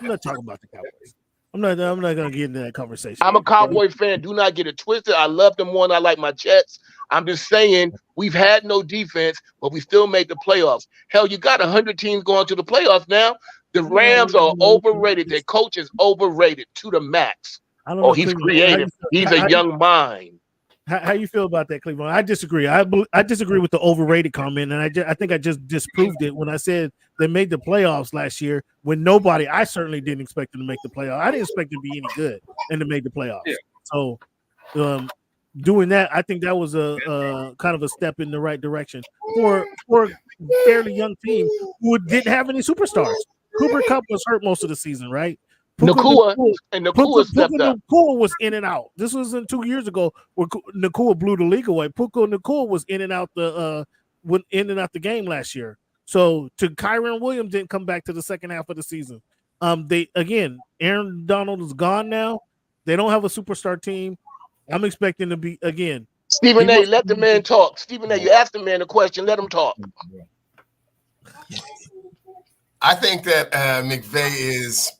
not talking about the Cowboys. I'm not gonna get into that conversation. I'm a Cowboy fan. Do not get it twisted. I love them more than I like my Jets. I'm just saying we've had no defense, but we still made the playoffs. Hell, you got 100 teams going to the playoffs now. The Rams are overrated. Their coach is overrated to the max. He's creative. He's a young mind. How you feel about that, Cleveland? I disagree. I disagree with the overrated comment, and I think I just disproved it when I said they made the playoffs last year when I certainly didn't expect them to make the playoffs. I didn't expect them to be any good and to make the playoffs. Yeah. So doing that, I think that was a kind of a step in the right direction for a fairly young team who didn't have any superstars. Cooper Kupp was hurt most of the season, right? Nakua stepped up. Nakua was in and out. This was 2 years ago where Nakua blew the league away. Nakua was in and out the game last year. So Kyren Williams didn't come back to the second half of the season. Aaron Donald is gone now. They don't have a superstar team. I'm expecting to be again. Stephen A. Let the man talk. Stephen A. You asked the man a question. Let him talk. I think that McVay is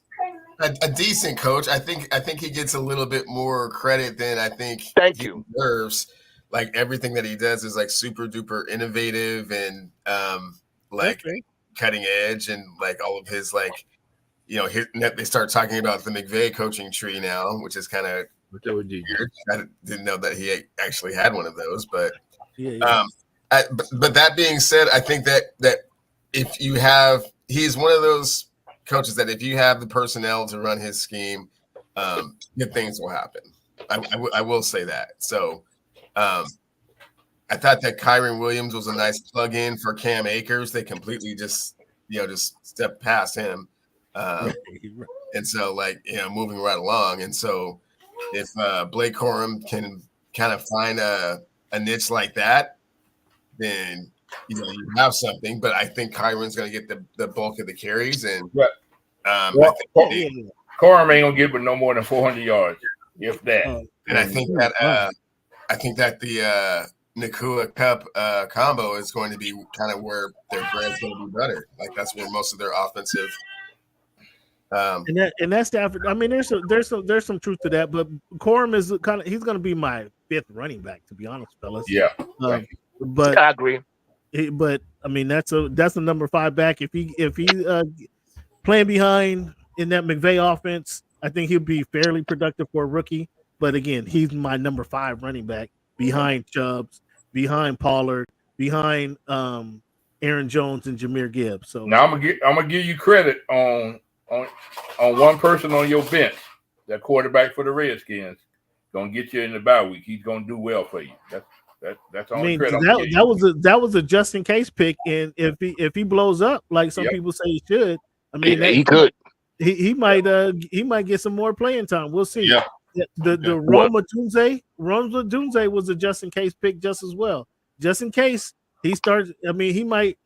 a decent coach. I think he gets a little bit more credit than I think he deserves. Like everything that he does is like super duper innovative and cutting edge, and like all of his they start talking about the McVay coaching tree now, which is kind of weird. I didn't know that he actually had one of those, but but that being said, I think that if you have, he's one of those coaches that if you have the personnel to run his scheme, good things will happen. I will say that. So I thought that Kyren Williams was a nice plug-in for Cam Akers. They completely just stepped past him. And so moving right along. And so if Blake Corum can kind of find a niche like that, then you have something. But I think Kyron's going to get the bulk of the carries, and Corum ain't gonna get but no more than 400 yards, if that. And I think that Nakua Cup combo is going to be kind of where their brand's going to be better. Like that's where most of their offensive. And that Stafford. I mean, there's some truth to that, but Corum is he's going to be my fifth running back, to be honest, fellas. Yeah, but I agree. But I mean, that's a number 5 back. If he playing behind in that McVay offense, I think he'll be fairly productive for a rookie. But again, he's my number 5 running back behind Chubbs, behind Pollard, behind Aaron Jones and Jahmyr Gibbs. So now I'm gonna give you credit on one person on your bench, that quarterback for the Redskins, gonna get you in the bye week. He's gonna do well for you. That's all. I mean, that was a just in case pick, and if he blows up like some people say he should, I mean he could. He might get some more playing time. We'll see. Yeah. The Roma Dunze was a just in case pick just as well. Just in case he starts. I mean, he might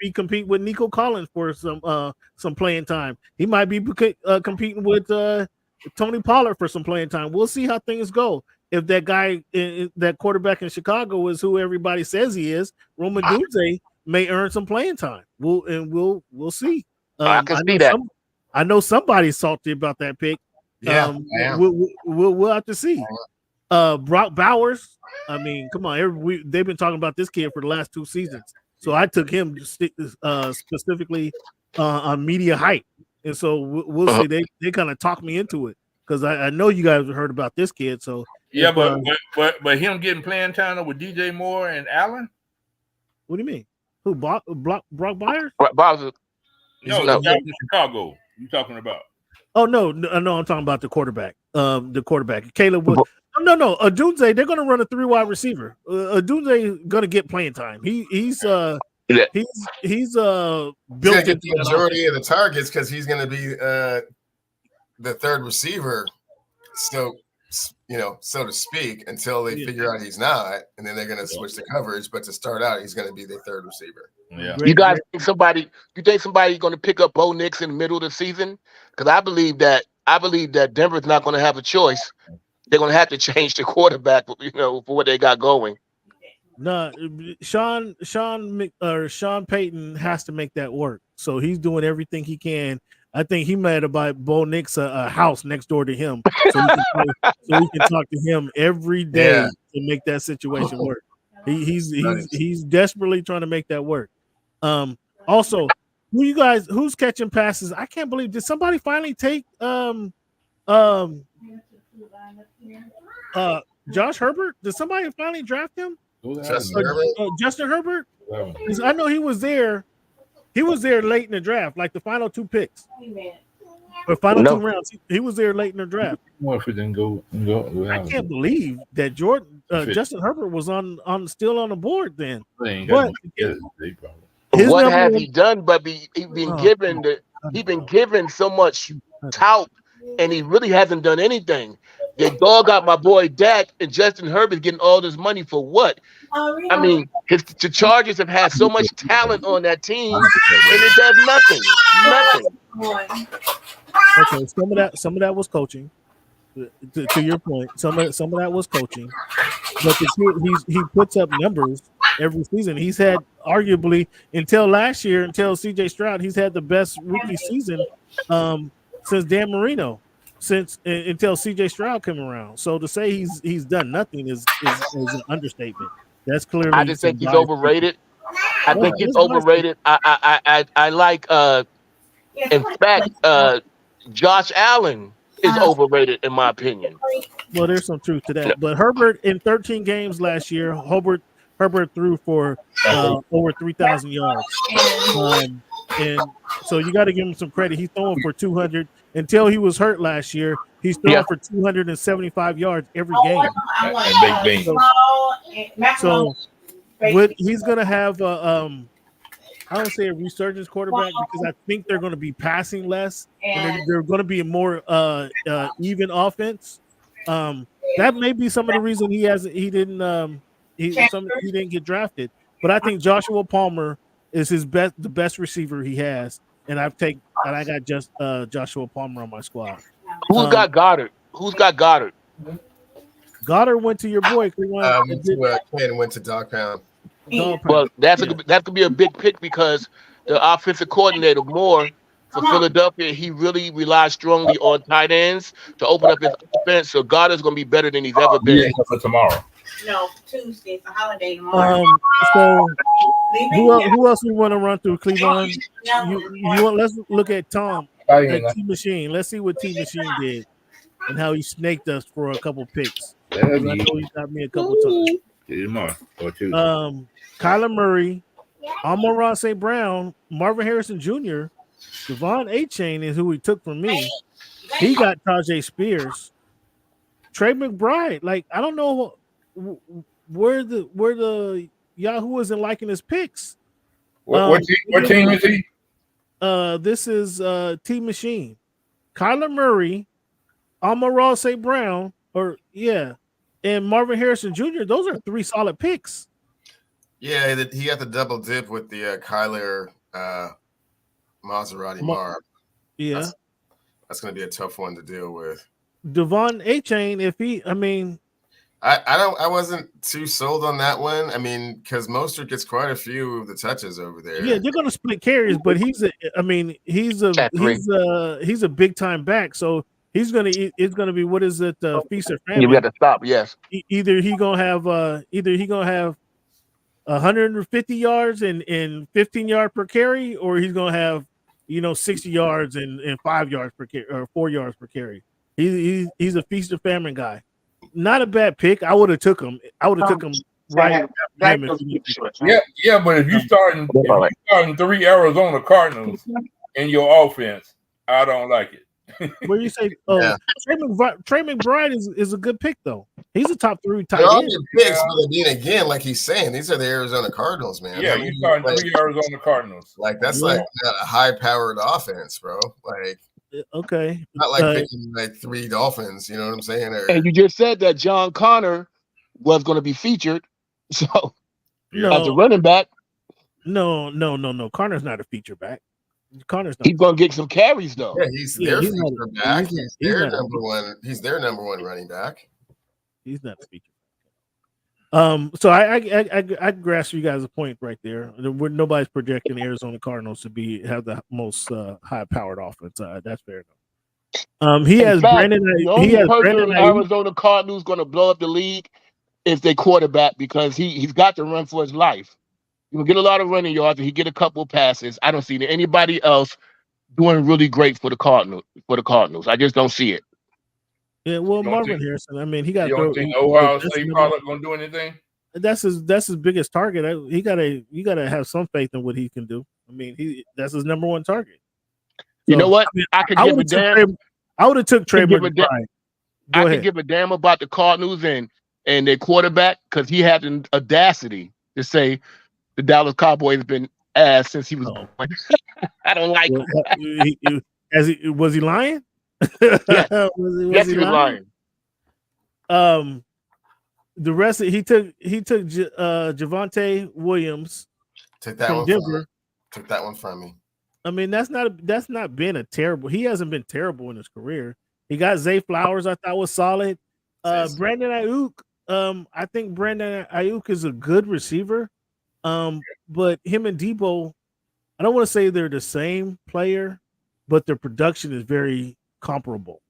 be competing with Nico Collins for some playing time. He might be competing with Tony Pollard for some playing time. We'll see how things go. If that guy, that quarterback in Chicago, is who everybody says he is, Roma Dunze may earn some playing time. We'll see. I can see that. I know somebody's salty about that pick. Yeah, we'll have to see. Brock Bowers. I mean, come on, they've been talking about this kid for the last 2 seasons. So I took him specifically on media hype, and so we'll see. They kind of talked me into it because I know you guys have heard about this kid. So yeah, but him getting playing time with DJ Moore and Allen. What do you mean? Who Brock Byers? Bowers. No, the guy from Chicago. You talking about? Oh no, I'm talking about the quarterback. The quarterback, Caleb Wood. No. Adunze, they're going to run a 3 wide receiver. Adunze going to get playing time. He's built to get the majority of the targets because he's going to be the third receiver. So to speak, until they figure out he's not, and then they're going to switch the coverage. But to start out, he's going to be the third receiver. Yeah. You guys think somebody's going to pick up Bo Nix in the middle of the season? Because I believe that Denver's not going to have a choice. They're going to have to change the quarterback, for what they got going. No, Sean Payton has to make that work. So he's doing everything he can. I think he might have bought Bo Nix a house next door to him, so he can talk to him every day to make that situation work. He's desperately trying to make that work. Also, who's catching passes? I can't believe, did somebody finally take Josh Herbert? Did somebody finally draft him? Justin Herbert? I know he was there. He was there late in the draft, like the final 2 picks. Or final 2 rounds. He was there late in the draft. Well, if it didn't go. I can't believe that Justin Herbert was still on the board then. What have he done? But he's been given so much tout, and he really hasn't done anything. They dog out my boy Dak, and Justin Herbert getting all this money for what? I mean, the Chargers have had so much talent on that team, and it does nothing. Okay, some of that was coaching. To your point, some of that was coaching, but he puts up numbers every season. He's had arguably until last year, until CJ Stroud, he's had the best rookie season since Dan Marino. Until CJ Stroud came around. So to say he's done nothing is an understatement. That's clearly. I just think he's overrated. I think he's overrated. I like. In fact, Josh Allen is overrated in my opinion. Well, there's some truth to that. But Herbert in 13 games last year, Herbert threw for over 3,000 yards. And so you got to give him some credit. He's throwing for 200 until he was hurt last year. He's throwing for 275 yards every game. So he's going to have I don't say a resurgence quarterback because I think they're going to be passing less and they're going to be a more even offense. That may be some of the reason he didn't get drafted. But I think Joshua Palmer is the best receiver he has, and I got just Joshua Palmer on my squad. Who's got Goddard? Goddard went to your boy. Went to Ken, went to Dog Pound. Well, that could be a big pick because the offensive coordinator Moore for Philadelphia, he really relies strongly on tight ends to open up his offense. So Goddard's going to be better than he's ever been. Yeah, for tomorrow. No, Tuesday. It's a holiday tomorrow. So who else we want to run through, Cleveland? Let's look at Tom at T Machine. Let's see what T Machine did and how he snaked us for a couple picks. I know he got me a couple times. Tomorrow or Tuesday. Kyler Murray, Amon-Ra St. Brown, Marvin Harrison Jr., Devon A-Chain is who he took from me. He got Tajay Spears, Trey McBride. Like, I don't know where the Yahoo isn't liking his picks. What team is he? This is T Machine, Kyler Murray, Amon-Ra St. Brown, and Marvin Harrison Jr. Those are 3 solid picks. Yeah, he got the double dip with the Kyler Maserati Marv. Yeah, that's going to be a tough one to deal with. Devon A-Chain, I wasn't too sold on that one. I mean, because Mostert gets quite a few of the touches over there. Yeah, they're going to split carries, but he's a big time back. So it's going to be what is it? Feast or famine. You got to stop. Yes. Either he gonna have 150 yards and 15 yards per carry, or he's gonna have 60 yards and 5 yards per carry or 4 yards per carry. He's a feast or famine guy. Not a bad pick. I would have took him. Right. Yeah, but if you're starting 3 Arizona Cardinals in your offense, I don't like it. Where you say, Trey McBride is a good pick though. He's a top 3 tight end. Good picks, but then again, like he's saying, these are the Arizona Cardinals, man. Yeah, you're starting 3 Arizona Cardinals. Like that's like not a high-powered offense, bro. Like okay, not like picking like 3 Dolphins. You know what I'm saying? And you just said that John Connor was going to be featured, so as a running back. No. Connor's not a feature back. He's going to get some carries though. Yeah, he's their feature back. He's their number one. He's their number 1 running back. He's not a feature. So I grasp you guys a point right there. Nobody's projecting Arizona Cardinals to have the most high-powered offense. That's fair enough. He has Brandon. He has Brandon. Arizona Cardinals going to blow up the league if they quarterback because he's got to run for his life. He will get a lot of running yards and he get a couple passes. I don't see anybody else doing really great for the Cardinals. I just don't see it. Yeah, well, Marvin Harrison. I mean, he got. You don't think Ohio State product going to do anything? That's his biggest target. You gotta have some faith in what he can do. I mean, that's his number 1 target. You know what? I could give a damn. I would have took Trey McBride. I could give a damn about the Cardinals and their quarterback because he had an audacity to say the Dallas Cowboys have been ass since he was born. I don't like him. Was he lying? Yeah. Yes, he was lying. The rest he took Javonte Williams took that from one Denver. Took that one from me. I mean, that's not been a terrible. He hasn't been terrible in his career. He got Zay Flowers. I thought was solid. Brandon Ayuk. I think Brandon Ayuk is a good receiver. But him and Debo, I don't want to say they're the same player, but their production is very comparable,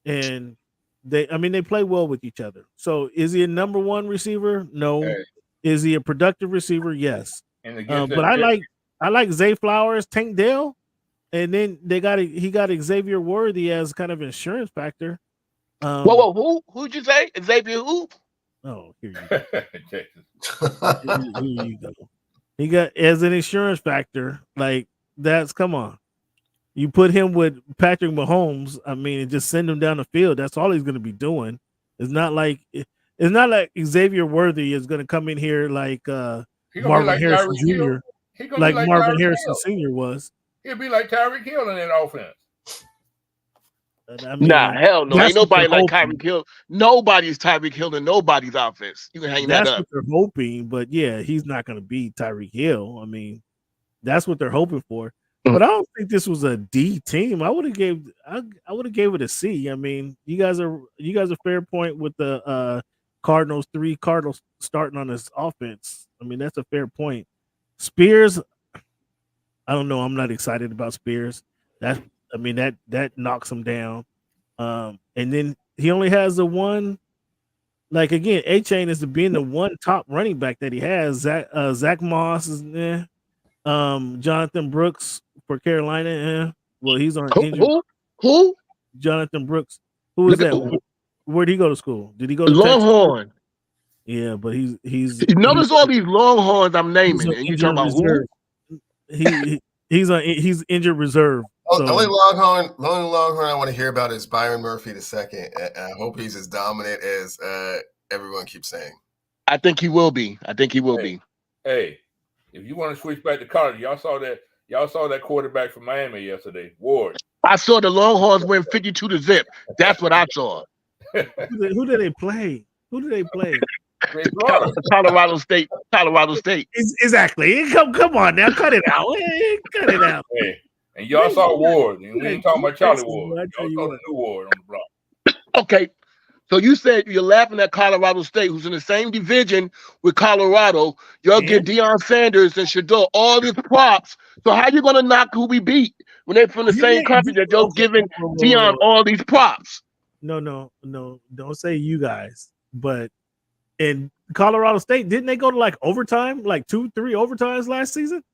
and they play well with each other. So, is he a number 1 receiver? No. Hey. Is he a productive receiver? Yes. But I like Zay Flowers, Tank Dell, and then he got Xavier Worthy as kind of insurance factor. Who'd you say? Xavier who? Oh, here you go. Here you go. He got as an insurance factor. Like come on. You put him with Patrick Mahomes. I mean, just send him down the field. That's all he's going to be doing. It's not like Xavier Worthy is going to come in here like Marvin Harrison Jr. Like Marvin Harrison Sr. was. He'll be like Tyreek Hill in that offense. I mean, hell no. Ain't nobody like Tyreek Hill. Nobody's Tyreek Hill in nobody's offense. You can hang that up. That's what they're hoping, but yeah, he's not going to be Tyreek Hill. I mean, that's what they're hoping for. But I don't think this was a D team. I would have gave it a C. I mean, you guys are fair point with the Cardinals starting on this offense. I mean, that's a fair point. Spears, I don't know. I'm not excited about Spears. That knocks him down. And then he only has the one. Like again, A-Chain is being the one top running back that he has. Zach Moss is there. Jonathan Brooks for Carolina. Well, he's on injury. Who? Jonathan Brooks. Who is that? Where did he go to school? Did he go to Longhorn? Texas? Yeah, but he's notice all these Longhorns I'm naming, and you talking about reserve. He's injured reserve. The only Longhorn I want to hear about is Byron Murphy II. And I hope he's as dominant as everyone keeps saying. I think he will be. Hey, if you want to switch back to college, y'all saw that quarterback from Miami yesterday, Ward. I saw the Longhorns win 52-0. That's what I saw. Who did they play? Colorado State. Exactly. Come on now, cut it out. Hey, and y'all saw Ward. And we ain't talking about Charlie Ward. Y'all saw the new Ward on the block. Okay. So you said you're laughing at Colorado State, who's in the same division with Colorado. Y'all give Deion Sanders and Shador all these props. So how you gonna knock who we beat when they're from the same country that you're giving Deion all these props? No. Don't say you guys. But in Colorado State, didn't they go to like overtime, like 2-3 overtimes last season?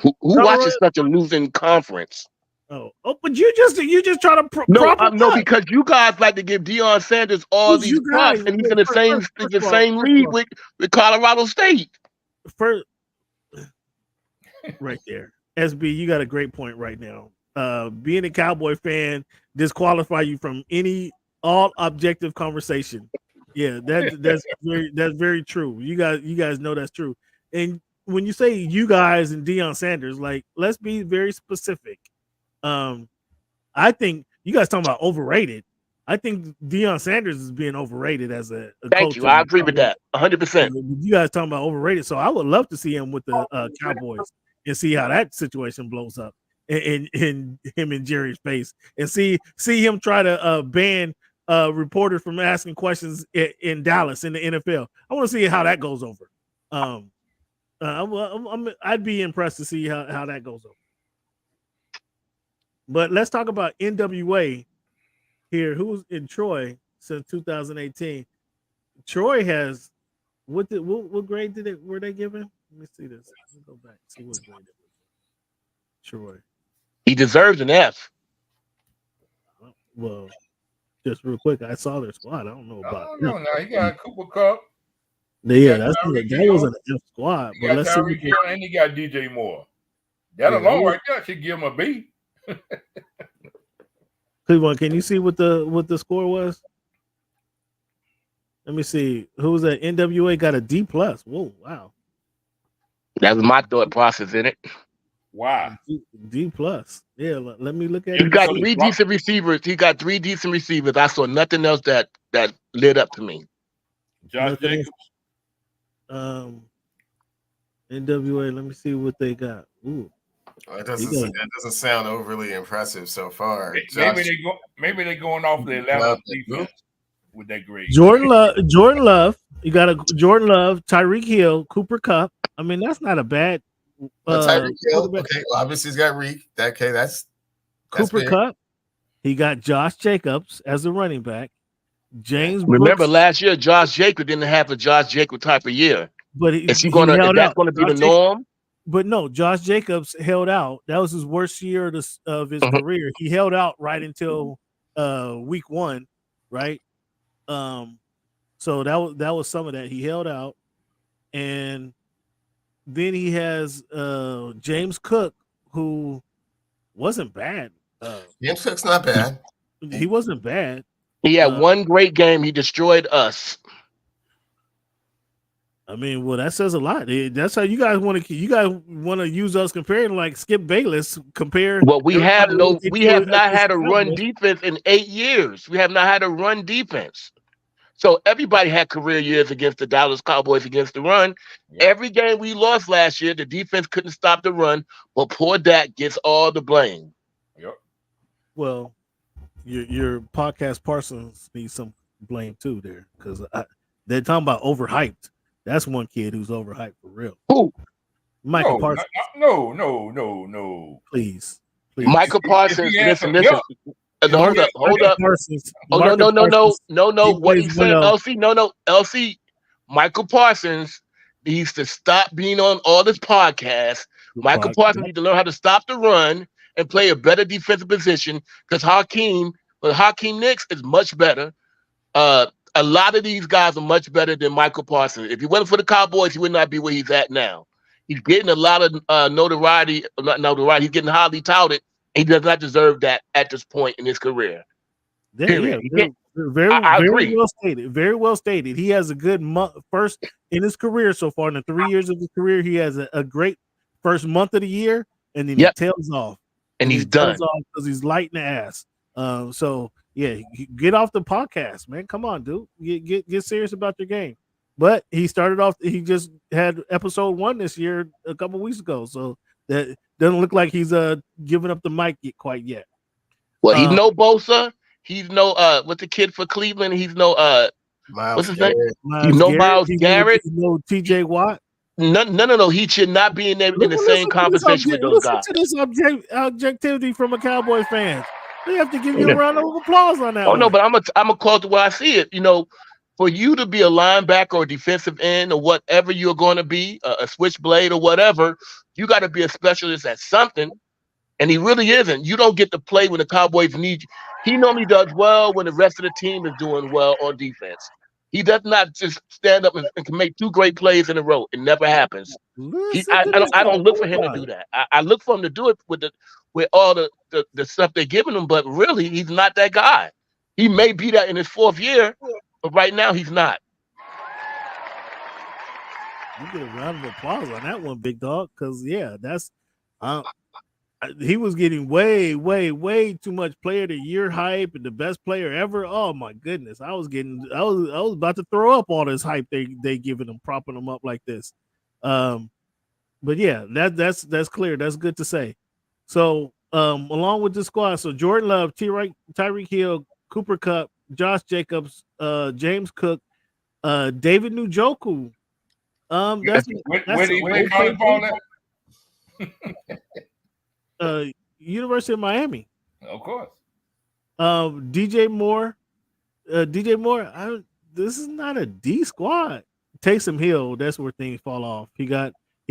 Who watches such a losing conference? Oh, but you just try to no, because you guys like to give Deion Sanders all these props, and he's in the same league with Colorado State. Right there, SB, you got a great point right now. Being a Cowboy fan disqualify you from all objective conversation. Yeah, that's very true. You guys know that's true. And when you say you guys and Deion Sanders, like, let's be very specific. I think you guys talking about overrated. I think Deion Sanders is being overrated as a Thank coach. you. I agree with that 100%. You guys talking about overrated, so I would love to see him with the Cowboys and see how that situation blows up in him and Jerry's face, and see him try to ban reporters from asking questions in Dallas in the NFL. I want to see how that goes over. I'd be impressed to see how that goes over. But let's talk about NWA here. Who's in Troy since 2018? Troy has what grade were they given? Let me see this. Let me go back see what grade it was. Troy. He deserves an F. Well, just real quick, I saw their squad. I don't know about. No, now he got a Cooper Cup. Yeah, that was an F squad. But let's see. And he got DJ Moore. That alone right there should give him a B. Cleveland, can you see what the score was? Let me see. Who was that? NWA got a D+. Whoa, wow. That was my thought process in it. Wow. D+. Yeah, let me look at it. He got three decent receivers. I saw nothing else that lit up to me. Josh Jacobs. NWA, let me see what they got. Ooh. That doesn't sound overly impressive so far. Maybe they're going off the Atlanta defense with that grade. Jordan Love. You got a Jordan Love, Tyreek Hill, Cooper Kupp. I mean, that's not a bad. Tyreek Hill. Okay, well, obviously he's got Reek. That's Cooper Kupp. He got Josh Jacobs as a running back. James. Remember Brooks, last year, Josh Jacobs didn't have a Josh Jacobs type of year. But that's going to be the norm. But no, Josh Jacobs held out. That was his worst year of his career. He held out right until week 1, right? So that was some of that. He held out, and then he has James Cook, who wasn't bad. James Cook's not bad. He wasn't bad. He had one great game. He destroyed us. I mean, well, that says a lot. That's how you guys want to use us comparing like Skip Bayless compare. Well, we have not had a run defense in 8 years. We have not had a run defense. So everybody had career years against the Dallas Cowboys against the run. Yep. Every game we lost last year, the defense couldn't stop the run, but poor Dak gets all the blame. Yep. Well, your podcast Parsons needs some blame too there because they're talking about overhyped. That's one kid who's overhyped for real. Who? Michael Parsons. No. Please. Michael Parsons. Listen. Hold up. Parsons, Oh Marcus Parsons, no. What he's saying, well. LC? No. LC. Michael Parsons needs to stop being on all this podcast. Michael Parsons needs to learn how to stop the run and play a better defensive position because Hakeem Nicks is much better. A lot of these guys are much better than Michael Parsons. If he wasn't for the Cowboys, he would not be where he's at now. He's getting a lot of notoriety. Not notoriety. He's getting highly touted. He does not deserve that at this point in his career. Yeah, very well stated. Very well stated. He has a good first in his career so far. In the 3 years of his career, he has a great first month of the year, and then he tails off. And he's done because he's light in the ass. So yeah, get off the podcast, man. Come on, dude. Get serious about your game. But he started off. He just had episode 1 this year a couple weeks ago, so that doesn't look like he's giving up the mic quite yet. Well, he's no Bosa. He's no what's the kid for Cleveland? He's no what's his name? He's no Myles Garrett. He's no TJ Watt. No. He should not be in there in the same conversation with those guys. Listen to this objectivity from a Cowboy fan. They have to give you a round of applause on that. Oh no, but I'm a call to where I see it. You know, for you to be a linebacker or a defensive end or whatever you're going to be, a switchblade or whatever, you got to be a specialist at something. And he really isn't. You don't get to play when the Cowboys need you. He normally does well when the rest of the team is doing well on defense. He does not just stand up and can make 2 great plays in a row. It never happens. I don't look for him to do that. I look for him to do it with all the stuff they're giving him, but really, he's not that guy. He may be that in his 4th year, but right now, he's not. You get a round of applause on that one, big dog, because, yeah, that's he was getting way too much player of the year hype and the best player ever. Oh my goodness. I was about to throw up all this hype they giving him, propping him up like this. But yeah, that's clear. That's good to say. So along with the squad, so Jordan Love, Tyreek Hill, Cooper Kupp, Josh Jacobs, James Cook, David Njoku. University of Miami. Of course. DJ Moore. This is not a D squad. Taysom Hill, that's where things fall off. He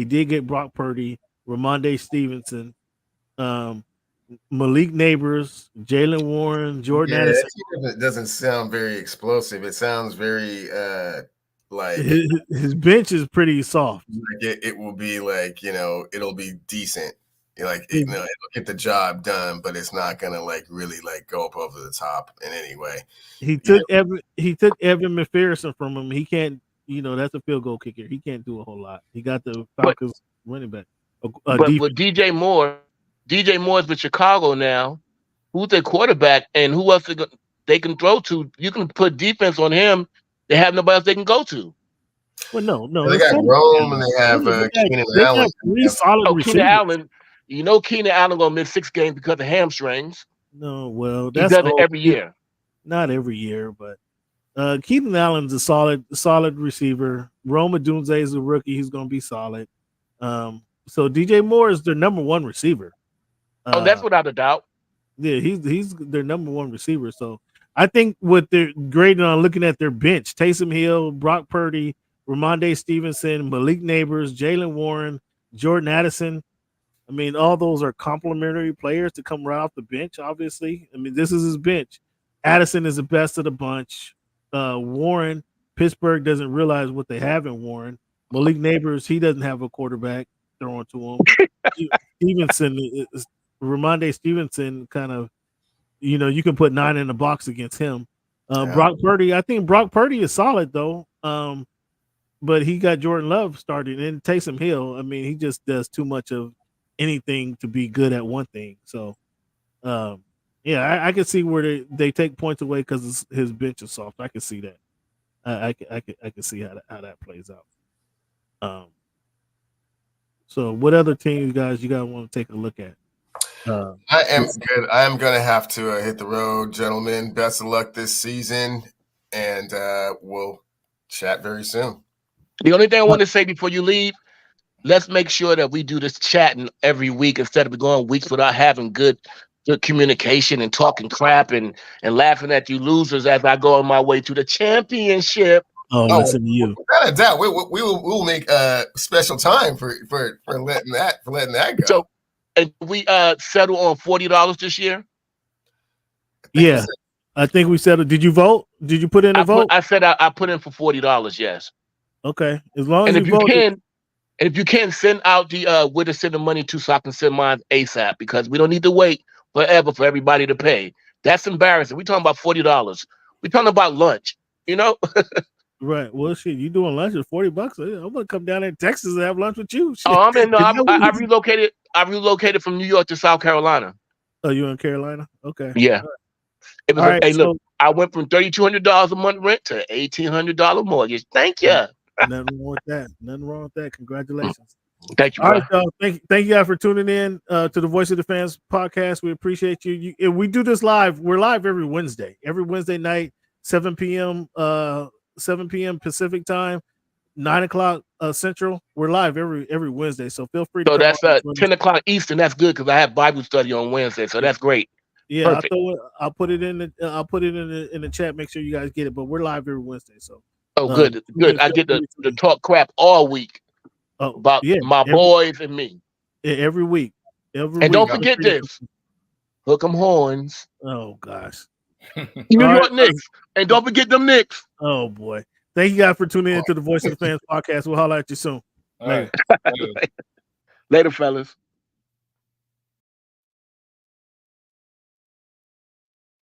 did get Brock Purdy, Ramondre Stevenson, Malik Neighbors, Jalen Warren, Jordan Addison. It doesn't sound very explosive. It sounds very like his bench is pretty soft. Like it will be like, it'll be decent. Like it'll get the job done, but it's not gonna like really like go up over the top in any way. He took Evan McPherson from him. He can't, that's a field goal kicker. He can't do a whole lot. He got the Falcons running back. But with DJ Moore's with Chicago now. Who's their quarterback and who else they can throw to? You can put defense on him. They have nobody else they can go to. Well, no. They got Rome and they have Keenan Allen. Keenan Allen. Keenan Allen gonna miss 6 games because of hamstrings. No, well, he does it every year. Not every year, but Keenan Allen's a solid receiver. Rome Odunze is a rookie. He's gonna be solid. So DJ Moore is their number 1 receiver. That's without a doubt. Yeah, he's their number 1 receiver. So I think what they're grading on looking at their bench: Taysom Hill, Brock Purdy, Ramondre Stevenson, Malik Neighbors, Jalen Warren, Jordan Addison. I mean, all those are complementary players to come right off the bench, obviously. I mean, this is his bench. Addison is the best of the bunch. Warren, Pittsburgh doesn't realize what they have in Warren. Malik Neighbors, he doesn't have a quarterback throwing to him. Ramondre Stevenson kind of, you can put 9 in the box against him. Brock Purdy, I think Brock Purdy is solid, though. But he got Jordan Love starting, and Taysom Hill, I mean, he just does too much of anything to be good at one thing. So, I can see where they take points away because his bench is soft. I can see that. I can see how that plays out. So what other teams, guys, you guys want to take a look at? I am good. I am going to have to hit the road, gentlemen. Best of luck this season, and we'll chat very soon. The only thing I want to say before you leave, let's make sure that we do this chatting every week instead of going weeks without having good communication and talking crap and laughing at you losers as I go on my way to the championship. Listen to you. Without a doubt, we will make special time for letting that go. So, and we settle on $40 this year. Yeah, I think we settled. Did you vote? Did you put in a vote? I said I put in for $40. Yes. Okay, as long as and you voted. If you can send out the where to send the money to, so I can send mine ASAP, because we don't need to wait forever for everybody to pay. That's embarrassing. We're talking about $40. We're talking about lunch. You know. Right. Well, shit, you doing lunch at $40? I'm gonna come down there in Texas and have lunch with you. Shit. Oh, I'm in. No, I relocated. I relocated from New York to South Carolina. Oh, you in Carolina? Okay. Yeah. Right. It was. Hey, look, I went from $3,200 a month rent to $1,800 mortgage. Thank you. Nothing wrong with that. Nothing wrong with that. Congratulations. Thank you. All right, y'all. Thank you guys for tuning in to the Voice of the Fans podcast. We appreciate you. We do this live. We're live every Wednesday night, 7 p.m. 7 p.m. Pacific time, 9 o'clock Central. We're live every Wednesday. So feel free to. So that's 10 o'clock Eastern. That's good because I have Bible study on Wednesday. So that's great. Yeah, I'll put it in the chat. Make sure you guys get it. But we're live every Wednesday. So. Good. I get to talk crap all week about my boys and me. Every week. Don't forget this. Hook 'em horns. Oh gosh. New York Knicks. And don't forget them Knicks. Oh boy. Thank you guys for tuning in to the Voice of the Fans podcast. We'll holler at you soon. All right. Later, fellas.